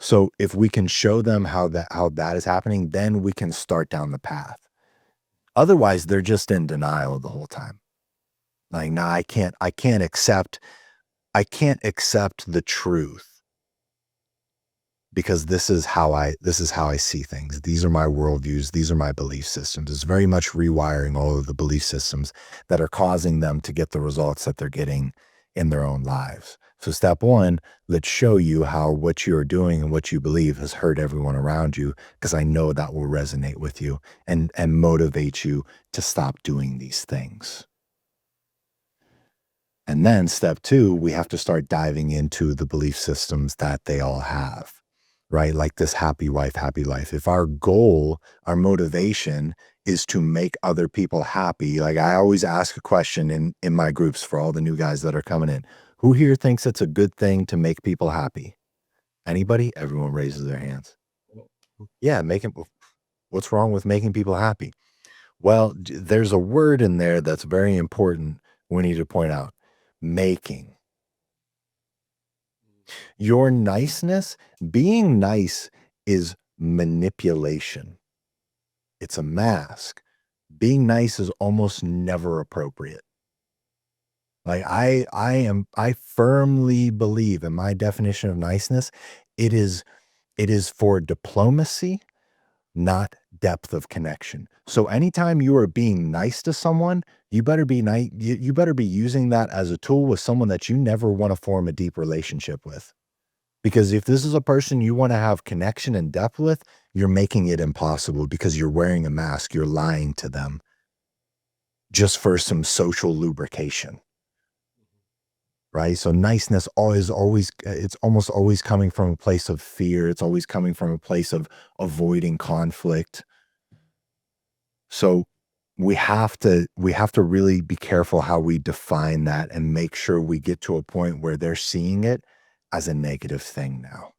So if we can show them how that is happening, then we can start down the path. Otherwise, they're just in denial the whole time. Like, nah, I can't accept the truth because this is how I see things. These are my worldviews. These are my belief systems. It's very much rewiring all of the belief systems that are causing them to get the results that they're getting in their own lives. So step one, let's show you how what you're doing and what you believe has hurt everyone around you, because I know that will resonate with you and motivate you to stop doing these things. And then step two, we have to start diving into the belief systems that they all have, right? Like this happy wife, happy life. If our goal, our motivation is to make other people happy, like I always ask a question in my groups for all the new guys that are coming in. Who here thinks it's a good thing to make people happy? Anybody? Everyone raises their hands. Yeah, making what's wrong with making people happy? Well, there's a word in there that's very important we need to point out. Making. Your niceness, being nice is manipulation. It's a mask. Being nice is almost never appropriate. Like I firmly believe in my definition of niceness, it is it is for diplomacy, not depth of connection. So anytime you are being nice to someone, you better be nice. You better be using that as a tool with someone that you never want to form a deep relationship with. Because if this is a person you want to have connection and depth with, you're making it impossible because you're wearing a mask. You're lying to them just for some social lubrication, right? So niceness always, it's almost always coming from a place of fear. It's always coming from a place of avoiding conflict. So we have to really be careful how we define that and make sure we get to a point where they're seeing it as a negative thing now.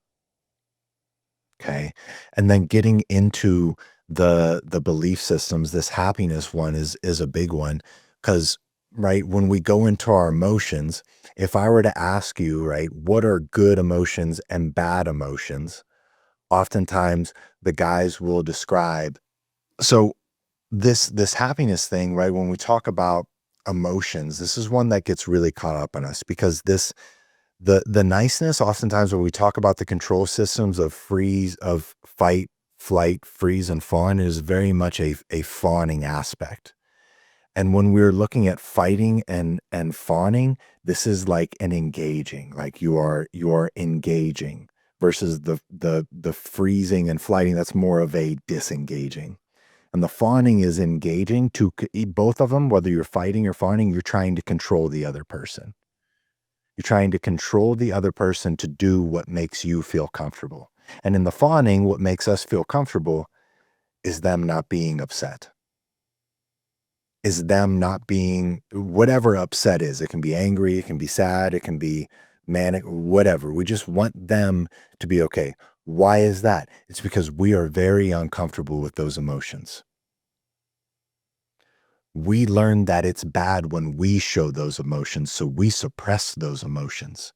Okay. And then getting into the belief systems, this happiness one is a big one. Because right, when we go into our emotions, if I were to ask you, right, what are good emotions and bad emotions, oftentimes the guys will describe. So this happiness thing, right, when we talk about emotions, this is one that gets really caught up in us, because this the niceness, oftentimes when we talk about the control systems of freeze, of fight, flight, freeze, and fawn, is very much a fawning aspect. And when we're looking at fighting and fawning, this is like an engaging, like you are engaging, versus the freezing and flighting, that's more of a disengaging. And the fawning is engaging to both of them, whether you're fighting or fawning, you're trying to control the other person. You're trying to control the other person to do what makes you feel comfortable. And in the fawning, what makes us feel comfortable is them not being upset, is them not being whatever upset is. It can be angry, it can be sad, it can be manic, whatever. We just want them to be okay. Why is that? It's because we are very uncomfortable with those emotions. We learn that it's bad when we show those emotions, so we suppress those emotions.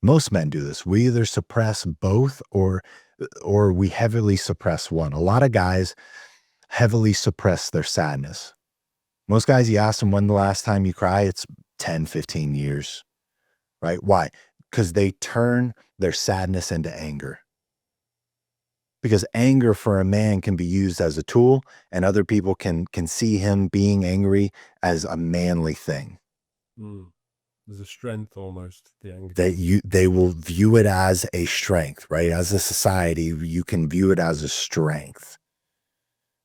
Most men do this. We either suppress both or we heavily suppress one. A lot of guys heavily suppress their sadness. Most guys, you ask them when the last time you cry, it's 10, 15 years, right? Why? Because they turn their sadness into anger. Because anger for a man can be used as a tool, and other people can see him being angry as a manly thing. Mm. There's a strength almost, the anger. They will view it as a strength, right? As a society, you can view it as a strength,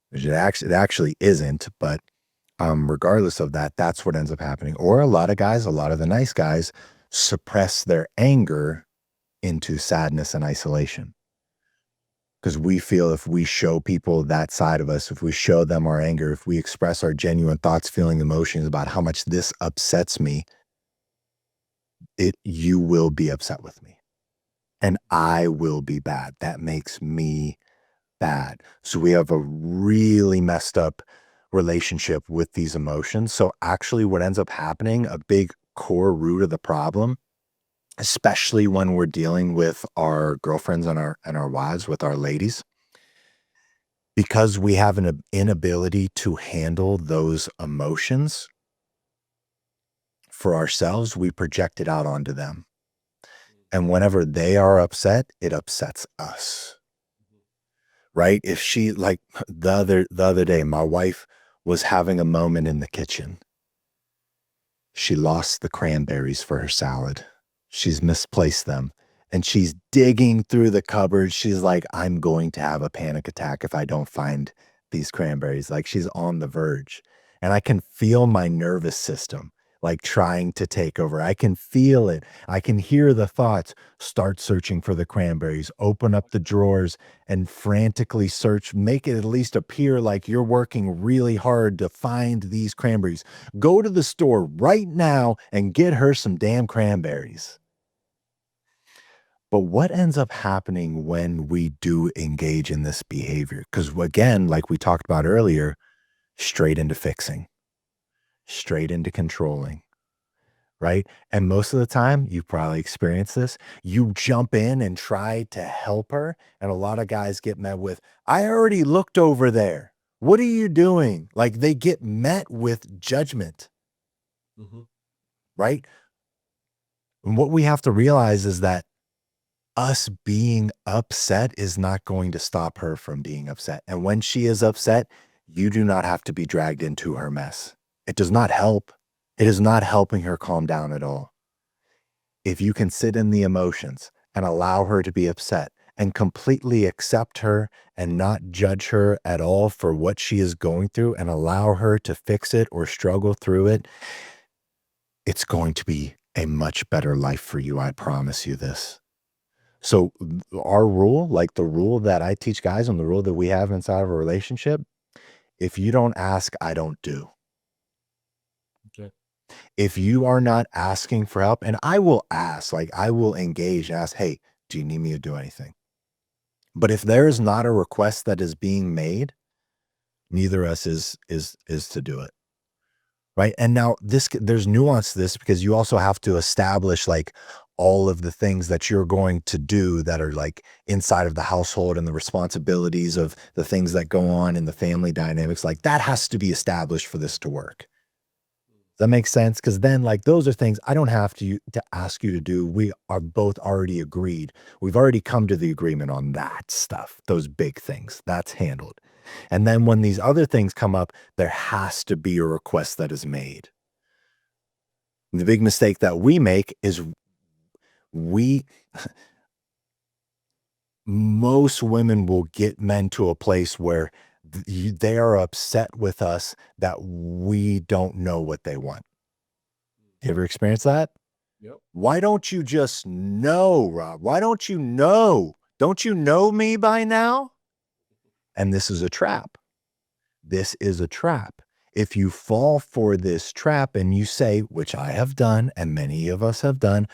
which it actually isn't. But regardless of that, that's what ends up happening. Or a lot of guys, a lot of the nice guys, suppress their anger into sadness and isolation. Because we feel if we show people that side of us, if we show them our anger, if we express our genuine thoughts, feeling, emotions about how much this upsets me, you will be upset with me and I will be bad. That makes me bad. So we have a really messed up relationship with these emotions. So actually what ends up happening, a big core root of the problem, especially when we're dealing with our girlfriends and our wives, with our ladies, because we have an inability to handle those emotions for ourselves, we project it out onto them. And whenever they are upset, it upsets us, right? If she like the other day, my wife was having a moment in the kitchen. She lost the cranberries for her salad. She's misplaced them. And she's digging through the cupboard. She's like, I'm going to have a panic attack if I don't find these cranberries. Like she's on the verge. And I can feel my nervous system like trying to take over. I can feel it. I can hear the thoughts. Start searching for the cranberries. Open up the drawers and frantically search. Make it at least appear like you're working really hard to find these cranberries. Go to the store right now and get her some damn cranberries. But what ends up happening when we do engage in this behavior? Because again, like we talked about earlier, straight into fixing, straight into controlling, right? And most of the time, you probably experience this. You jump in and try to help her. And a lot of guys get met with, I already looked over there. What are you doing? Like they get met with judgment, right? And what we have to realize is that us being upset is not going to stop her from being upset. And when she is upset, you do not have to be dragged into her mess. It does not help. It is not helping her calm down at all. If you can sit in the emotions and allow her to be upset and completely accept her and not judge her at all for what she is going through and allow her to fix it or struggle through it, it's going to be a much better life for you. I promise you this. So our rule, like the rule that I teach guys and the rule that we have inside of a relationship, if you don't ask, I don't do. Okay. If you are not asking for help, and I will ask, like I will engage and ask, hey, do you need me to do anything? But if there is not a request that is being made, neither of us is to do it. Right. And now there's nuance to this because you also have to establish like all of the things that you're going to do that are like inside of the household and the responsibilities of the things that go on in the family dynamics. Like that has to be established for this to work. Does that make sense? Because then like those are things I don't have to ask you to do. We are both already agreed. We've already come to the agreement on that stuff, those big things. That's handled. And then when these other things come up, there has to be a request that is made. The big mistake that we make is we most women will get men to a place where they are upset with us that we don't know what they want. You ever experience that? Yep. Why don't you just know, Rob? Why don't you know? Don't you know me by now? And this is a trap. This is a trap. If you fall for this trap and you say, which I have done, and many of us have done,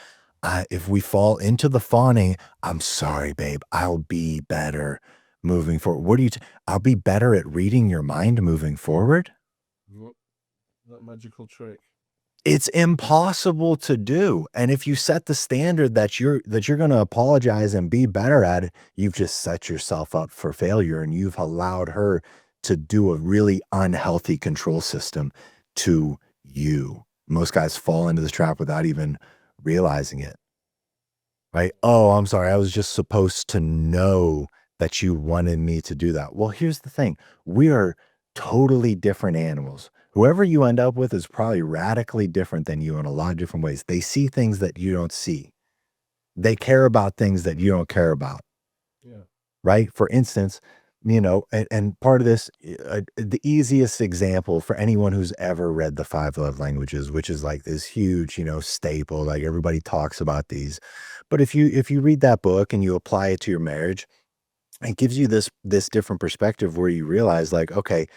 if we fall into the fawning, I'm sorry, babe, I'll be better moving forward. What do you, I'll be better at reading your mind moving forward? Yep. That magical trick. It's impossible to do. And if you set the standard that you're going to apologize and be better at it, you've just set yourself up for failure and you've allowed her to do a really unhealthy control system to you. Most guys fall into this trap without even realizing it. Right? Oh, I'm sorry. I was just supposed to know that you wanted me to do that. Well, here's the thing. We are totally different animals. Whoever you end up with is probably radically different than you in a lot of different ways. They see things that you don't see. They care about things that you don't care about. Yeah. Right? For instance, and part of this, the easiest example for anyone who's ever read the five love languages, which is like this huge, staple, like everybody talks about these. But if you read that book and you apply it to your marriage, it gives you this different perspective where you realize like, okay,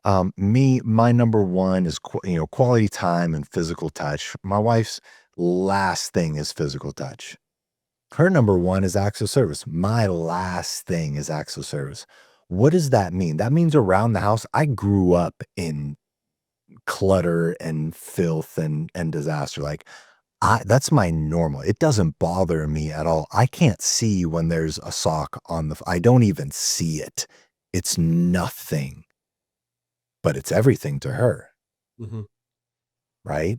my number one is, quality time and physical touch. My wife's last thing is physical touch. Her number one is acts of service. My last thing is acts of service. What does that mean? That means around the house, I grew up in clutter and filth and disaster. Like that's my normal. It doesn't bother me at all. I can't see when there's a sock on I don't even see it. It's nothing, but it's everything to her. Mm-hmm. Right?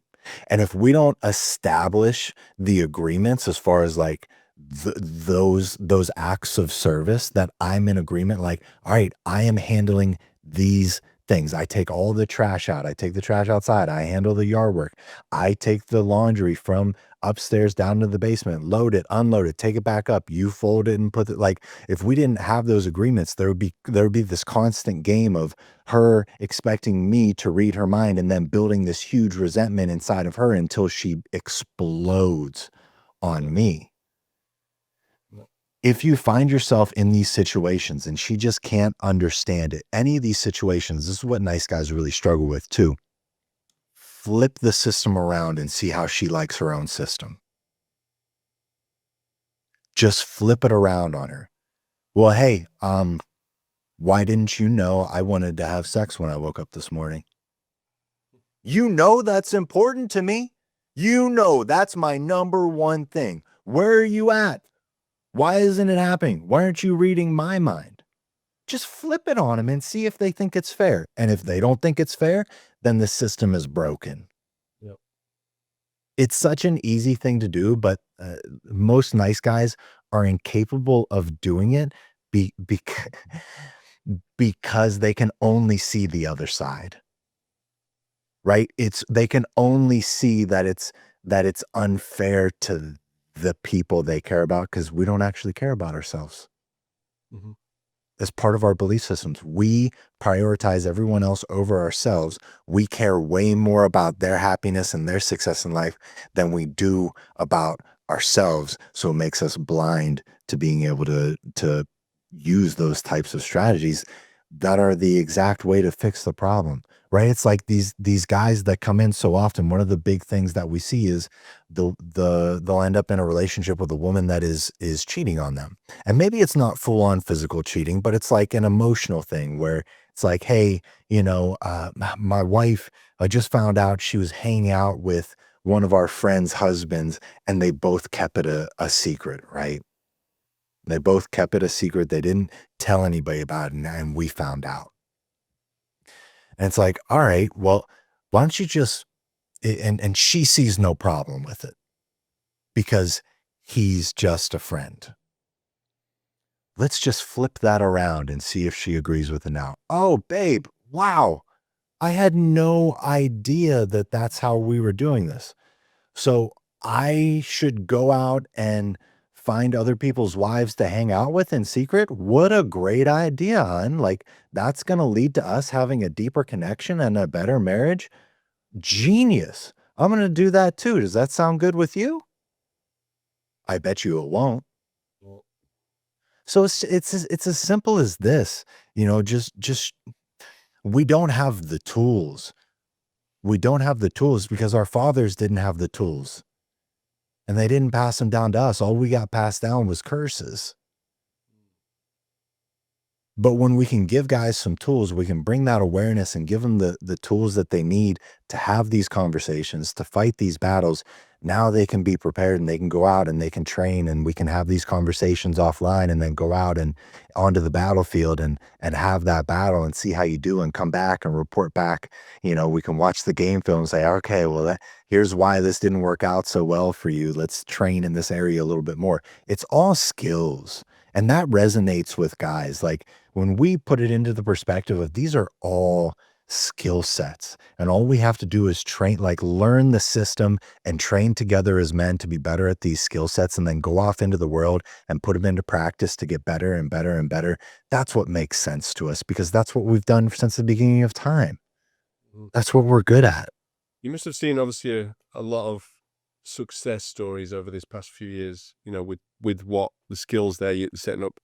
And if we don't establish the agreements as far as like those acts of service that I'm in agreement, like, all right, I am handling these things. I take all the trash out. I take the trash outside. I handle the yard work. I take the laundry from upstairs down to the basement, load it, unload it, take it back up. You fold it and put it like if we didn't have those agreements, there would be this constant game of her expecting me to read her mind and then building this huge resentment inside of her until she explodes on me. If you find yourself in these situations and she just can't understand it, any of these situations, this is what nice guys really struggle with too. Flip the system around and see how she likes her own system. Just flip it around on her. Well, hey, why didn't you know I wanted to have sex when I woke up this morning? You know that's important to me. You know that's my number one thing. Where are you at? Why isn't it happening? Why aren't you reading my mind? Just flip it on them and see if they think it's fair. And if they don't think it's fair, then the system is broken. Yep. It's such an easy thing to do, but most nice guys are incapable of doing it be, bec- because they can only see the other side, right? They can only see that it's unfair to the people they care about because we don't actually care about ourselves. Mm-hmm. As part of our belief systems, we prioritize everyone else over ourselves. We care way more about their happiness and their success in life than we do about ourselves. So it makes us blind to being able to use those types of strategies that are the exact way to fix the problem. Right? It's like these guys that come in so often. One of the big things that we see is they'll end up in a relationship with a woman that is cheating on them. And maybe it's not full on physical cheating, but it's like an emotional thing where it's like, hey, my wife, I just found out she was hanging out with one of our friends' husbands, and they both kept it a secret, right? They both kept it a secret. They didn't tell anybody about it, and we found out. And it's like, all right, well, why don't you just, and she sees no problem with it because he's just a friend. Let's just flip that around and see if she agrees with it now. Oh, babe, wow. I had no idea that that's how we were doing this. So I should go out and find other people's wives to hang out with in secret? What a great idea, hon. Like, that's going to lead to us having a deeper connection and a better marriage. Genius. I'm going to do that too. Does that sound good with you? I bet you it won't. Well, So it's as simple as this, just we don't have the tools. We don't have the tools because our fathers didn't have the tools and they didn't pass them down to us. All we got passed down was curses. But when we can give guys some tools, we can bring that awareness and give them the tools that they need to have these conversations, to fight these battles. Now they can be prepared and they can go out and they can train and we can have these conversations offline and then go out and onto the battlefield and have that battle and see how you do and come back and report back. We can watch the game film and say, okay, well, here's why this didn't work out so well for you. Let's train in this area a little bit more. It's all skills. And that resonates with guys. Like when we put it into the perspective of these are all skill sets and all we have to do is train, like learn the system and train together as men to be better at these skill sets and then go off into the world and put them into practice to get better and better and better. That's what makes sense to us because that's what we've done since the beginning of time. mm. That's what we're good at. You must have seen obviously a lot of success stories over this past few years, with what the skills you're setting up.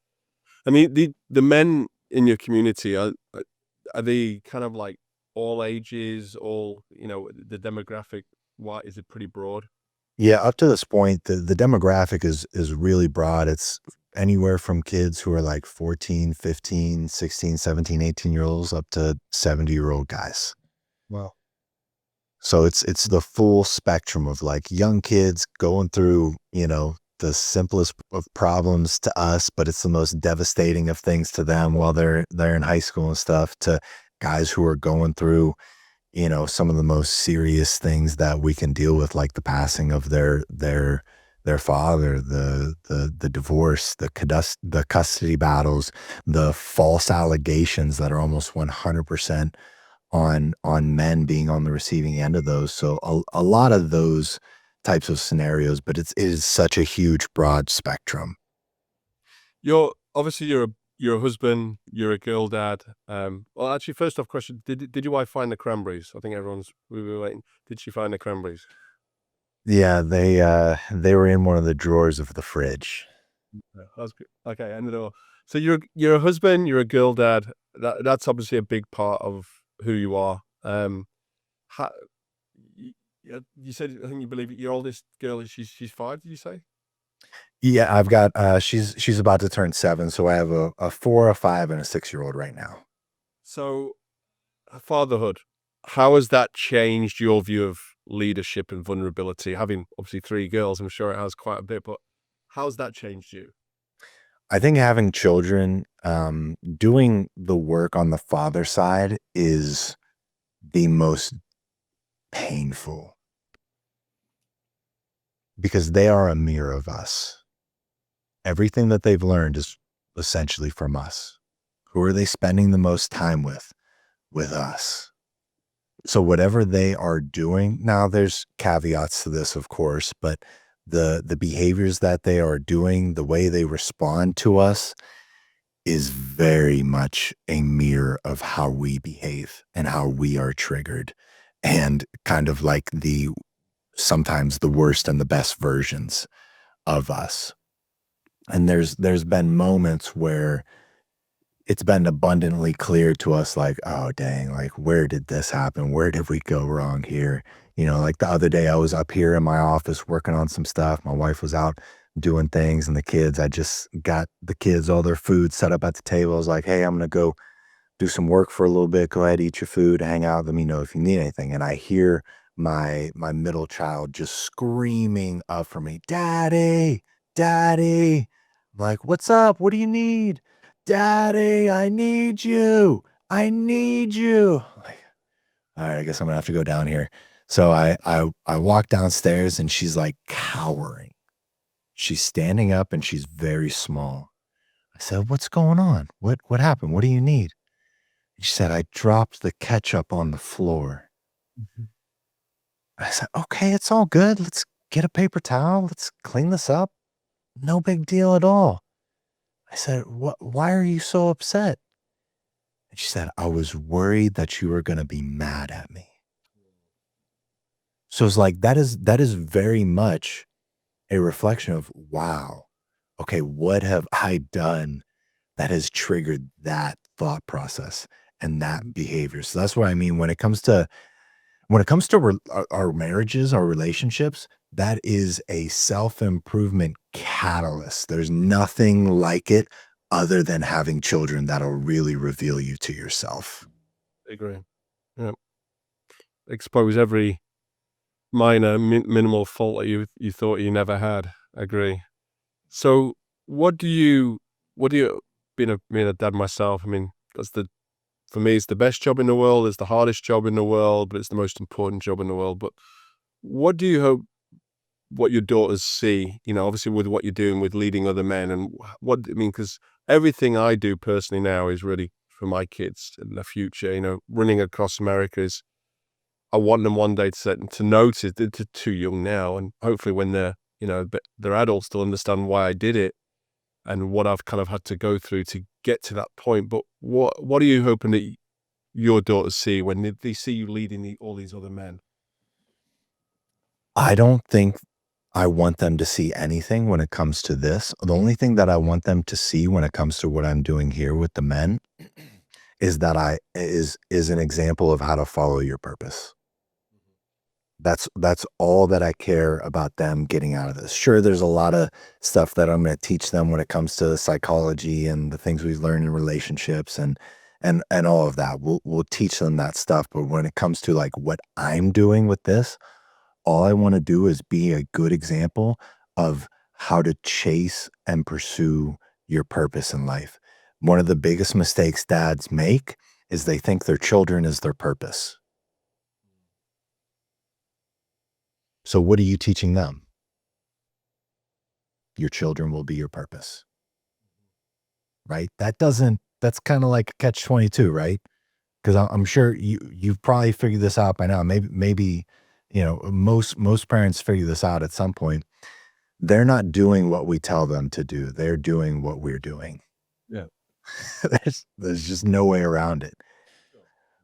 I mean, the men in your community are they kind of like all ages, all, the demographic, what is it pretty broad? Yeah, up to this point, the demographic is really broad. It's anywhere from kids who are like 14, 15, 16, 17, 18-year olds up to 70-year-old guys. Wow. So it's the full spectrum of like young kids going through, the simplest of problems to us, but it's the most devastating of things to them while they're in high school and stuff, to guys who are going through some of the most serious things that we can deal with, like the passing of their father, the divorce, the custody battles, the false allegations that are almost 100% on men being on the receiving end of those. So a lot of those types of scenarios, but it is such a huge broad spectrum. You're obviously you're a husband, you're a girl dad. Well, actually, first off, question: did your wife find the cranberries? I think we were waiting. Did she find the cranberries? Yeah, they were in one of the drawers of the fridge. Yeah, that's good. Okay, end of the door. So you're a husband, you're a girl dad. That's obviously a big part of who you are. How, you said I think you believe your oldest girl is she's 5. Did you say? Yeah, I've got she's about to turn 7, so I have a 4, a 5, and a 6-year-old right now. So fatherhood. How has that changed your view of leadership and vulnerability? Having obviously 3 girls, I'm sure it has quite a bit, but how's that changed you? I think having children, doing the work on the father side is the most painful because they are a mirror of us. Everything that they've learned is essentially from us. Who are they spending the most time with? With us. So whatever they are doing, now there's caveats to this, of course, but the behaviors that they are doing, the way they respond to us is very much a mirror of how we behave and how we are triggered and kind of like the sometimes the worst and the best versions of us. And there's been moments where it's been abundantly clear to us like, oh dang, like where did this happen? Where did we go wrong here? Like the other day I was up here in my office working on some stuff. My wife was out doing things and the kids, I just got the kids all their food set up at the table. I was like, hey, I'm gonna go do some work for a little bit. Go ahead, eat your food, hang out, let me know if you need anything. And I hear my middle child just screaming up for me, Daddy, Daddy. I'm like, what's up? What do you need? Daddy, I need you. I need you. I'm like, all right, I guess I'm gonna have to go down here. So I walk downstairs and she's like cowering. She's standing up and she's very small. I said, what's going on? What happened? What do you need? She said, I dropped the ketchup on the floor. Mhm. I said, okay, it's all good. Let's get a paper towel. Let's clean this up. No big deal at all. I said, why are you so upset? And she said, I was worried that you were going to be mad at me. So it's like, that is very much a reflection of, wow, okay, what have I done that has triggered that thought process and that behavior? So that's what I mean when it comes to our marriages, our relationships, that is a self-improvement catalyst. There's nothing like it other than having children that'll really reveal you to yourself. Agree. Yeah. Expose every minor, minimal fault that you thought you never had. Agree. So, what do you being a dad myself, I mean, that's the for me, it's the best job in the world, it's the hardest job in the world, but it's the most important job in the world. But what do you hope what your daughters see, obviously with what you're doing with leading other men and what I mean, because everything I do personally now is really for my kids in the future, running across America is I want them one day to notice they're too young now, and hopefully when but they're adults, they'll understand why I did it and what I've kind of had to go through to get to that point. But what are you hoping that your daughters see when they see you leading all these other men? I don't think I want them to see anything when it comes to this. The only thing that I want them to see when it comes to what I'm doing here with the men is that is an example of how to follow your purpose. That's all that I care about them getting out of this. Sure, there's a lot of stuff that I'm gonna teach them when it comes to psychology and the things we've learned in relationships and all of that. We'll teach them that stuff, but when it comes to like what I'm doing with this, all I wanna do is be a good example of how to chase and pursue your purpose in life. One of the biggest mistakes dads make is they think their children is their purpose. So what are you teaching them? Your children will be your purpose, right? That's kind of like a catch 22, right? Because I'm sure you've probably figured this out by now. Maybe, most parents figure this out at some point. They're not doing what we tell them to do. They're doing what we're doing. Yeah. There's just no way around it.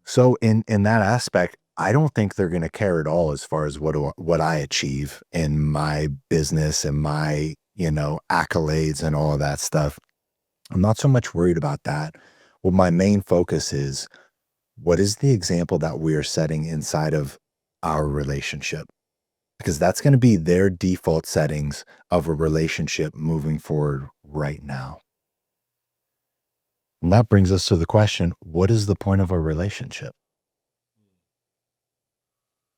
So in that aspect, I don't think they're going to care at all as far as what I achieve in my business and my, accolades and all of that stuff. I'm not so much worried about that. Well, my main focus is, what is the example that we are setting inside of our relationship? Because that's going to be their default settings of a relationship moving forward right now. And that brings us to the question, what is the point of a relationship?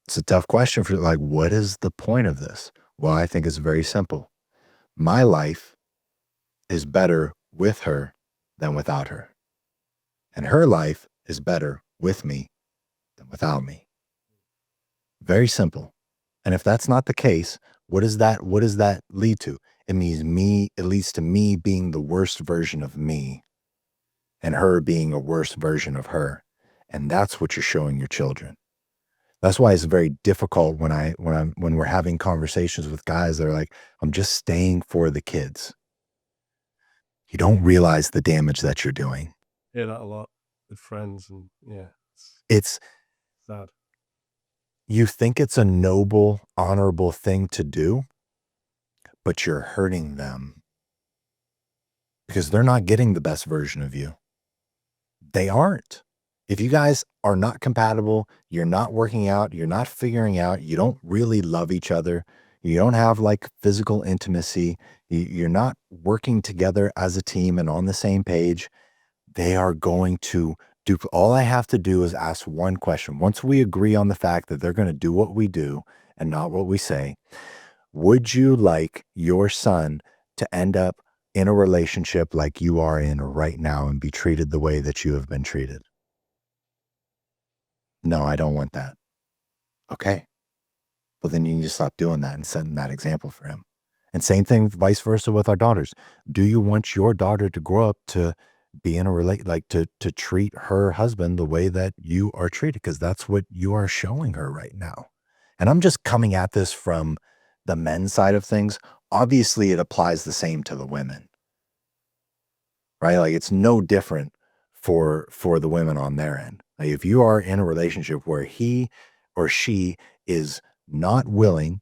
It's a tough question for, like, what is the point of this? Well, I think it's very simple. My life is better with her than without her. And her life is better with me than without me. Very simple. And if that's not the case, what does that lead to? It leads to me being the worst version of me and her being a worse version of her. And that's what you're showing your children. That's why it's very difficult when we're having conversations with guys that are like, I'm just staying for the kids. You don't realize the damage that you're doing. Hear that a lot with friends, and yeah, it's It's sad. You think it's a noble, honorable thing to do, but you're hurting them because they're not getting the best version of you. They aren't. If you guys are not compatible, you're not working out, you're not figuring out, you don't really love each other, you don't have like physical intimacy, you're not working together as a team and on the same page, they are going to do. All I have to do is ask one question. Once we agree on the fact that they're going to do what we do and not what we say, would you like your son to end up in a relationship like you are in right now and be treated the way that you have been treated? No, I don't want that. Okay. Well, then you need to stop doing that and setting that example for him. And same thing, vice versa with our daughters. Do you want your daughter to grow up to be in a like to treat her husband the way that you are treated? Because that's what you are showing her right now. And I'm just coming at this from the men's side of things. Obviously, it applies the same to the women, right? Like it's no different for the women on their end. Like if you are in a relationship where he or she is not willing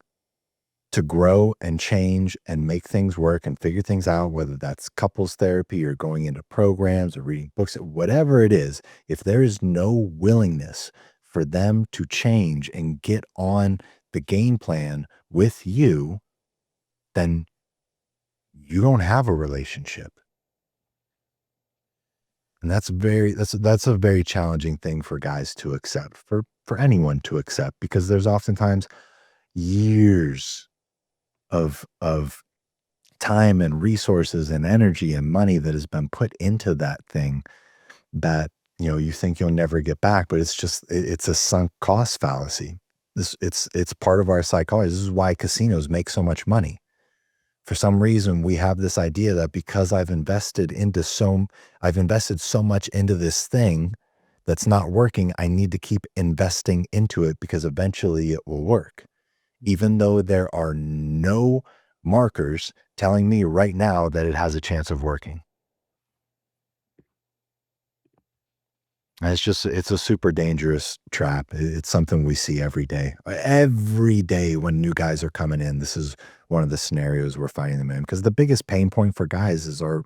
to grow and change and make things work and figure things out, whether that's couples therapy or going into programs or reading books, whatever it is, if there is no willingness for them to change and get on the game plan with you, then you don't have a relationship. And that's a very challenging thing for guys to accept, for anyone to accept, because there's oftentimes years of time and resources and energy and money that has been put into that thing that, you think you'll never get back, but it's a sunk cost fallacy. It's part of our psychology. This is why casinos make so much money. For some reason, we have this idea that because I've invested so much into this thing that's not working, I need to keep investing into it because eventually it will work. Even though there are no markers telling me right now that it has a chance of working. And it's a super dangerous trap. It's something we see every day. Every day when new guys are coming in, this is one of the scenarios we're finding them in. Because the biggest pain point for guys is our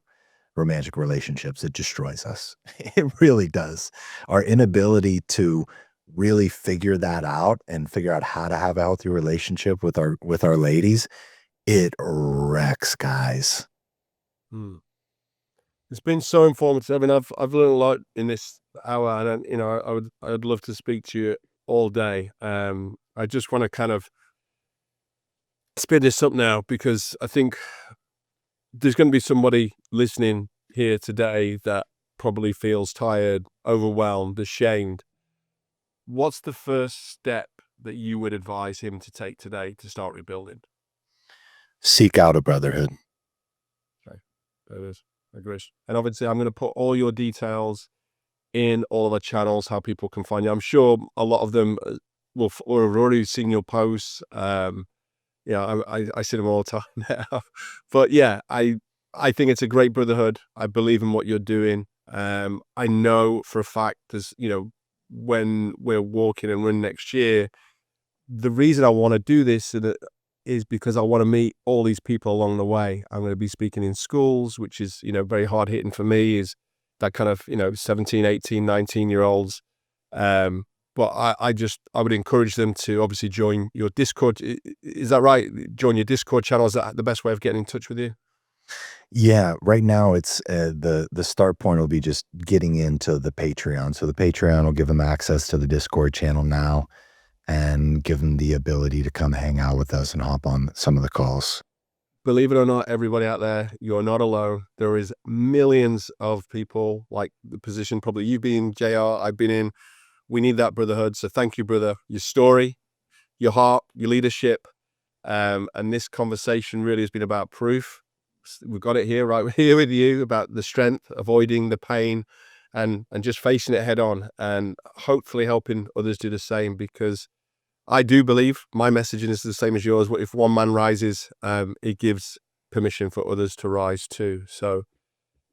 romantic relationships. It destroys us. It really does. Our inability to really figure that out and figure out how to have a healthy relationship with our ladies, it wrecks guys. Mm. It's been so informative. I mean, I've learned a lot in this hour, and I'd love to speak to you all day. I just want to kind of speed this up now because I think there's going to be somebody listening here today that probably feels tired, overwhelmed, ashamed. What's the first step that you would advise him to take today to start rebuilding? Seek out a brotherhood. Okay, that is, I agree. And obviously, I'm going to put all your details in all of the channels, how people can find you. I'm sure a lot of them will have already seen your posts. Yeah, I see them all the time now. But yeah, I think it's a great brotherhood. I believe in what you're doing. I know for a fact there's, when we're walking and running next year, the reason I want to do this is because I want to meet all these people along the way. I'm going to be speaking in schools, which is, very hard hitting for me, is that kind of, 17, 18, 19-year-olds. But I would encourage them to obviously join your Discord. Is that right? Join your Discord channel. Is that the best way of getting in touch with you? Yeah, right now it's the start point will be just getting into the Patreon. So the Patreon will give them access to the Discord channel now and give them the ability to come hang out with us and hop on some of the calls. Believe it or not, everybody out there, you're not alone. There is millions of people like the position probably you've been, JR, I've been in. We need that brotherhood. So thank you, brother. Your story, your heart, your leadership. And this conversation really has been about proof. We've got it here, right here with you, about the strength, avoiding the pain, and just facing it head on, and hopefully helping others do the same, because I do believe my messaging is the same as yours. If one man rises, it gives permission for others to rise too. So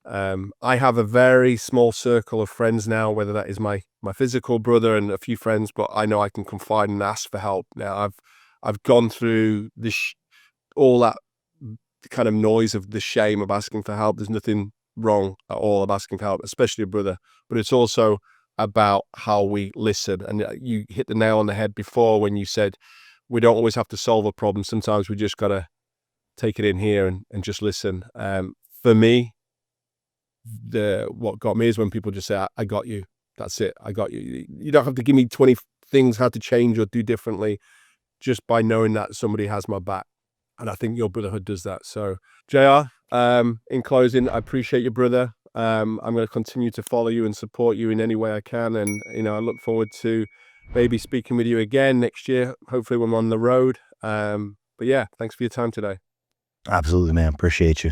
I have a very small circle of friends now, whether that is my physical brother and a few friends, but I know I can confide and ask for help. Now I've gone through this, all that kind of noise of the shame of asking for help. There's nothing wrong at all of asking for help, especially a brother, but it's also about how we listen. And you hit the nail on the head before when you said we don't always have to solve a problem. Sometimes we just got to take it in here and just listen. For me, what got me is when people just say, I got you. That's it. I got you. You don't have to give me 20 things how to change or do differently, just by knowing that somebody has my back. And I think your brotherhood does that. So JR, in closing, I appreciate your brother. I'm going to continue to follow you and support you in any way I can. And, I look forward to maybe speaking with you again next year, hopefully when I'm on the road. But yeah, thanks for your time today. Absolutely, man. Appreciate you.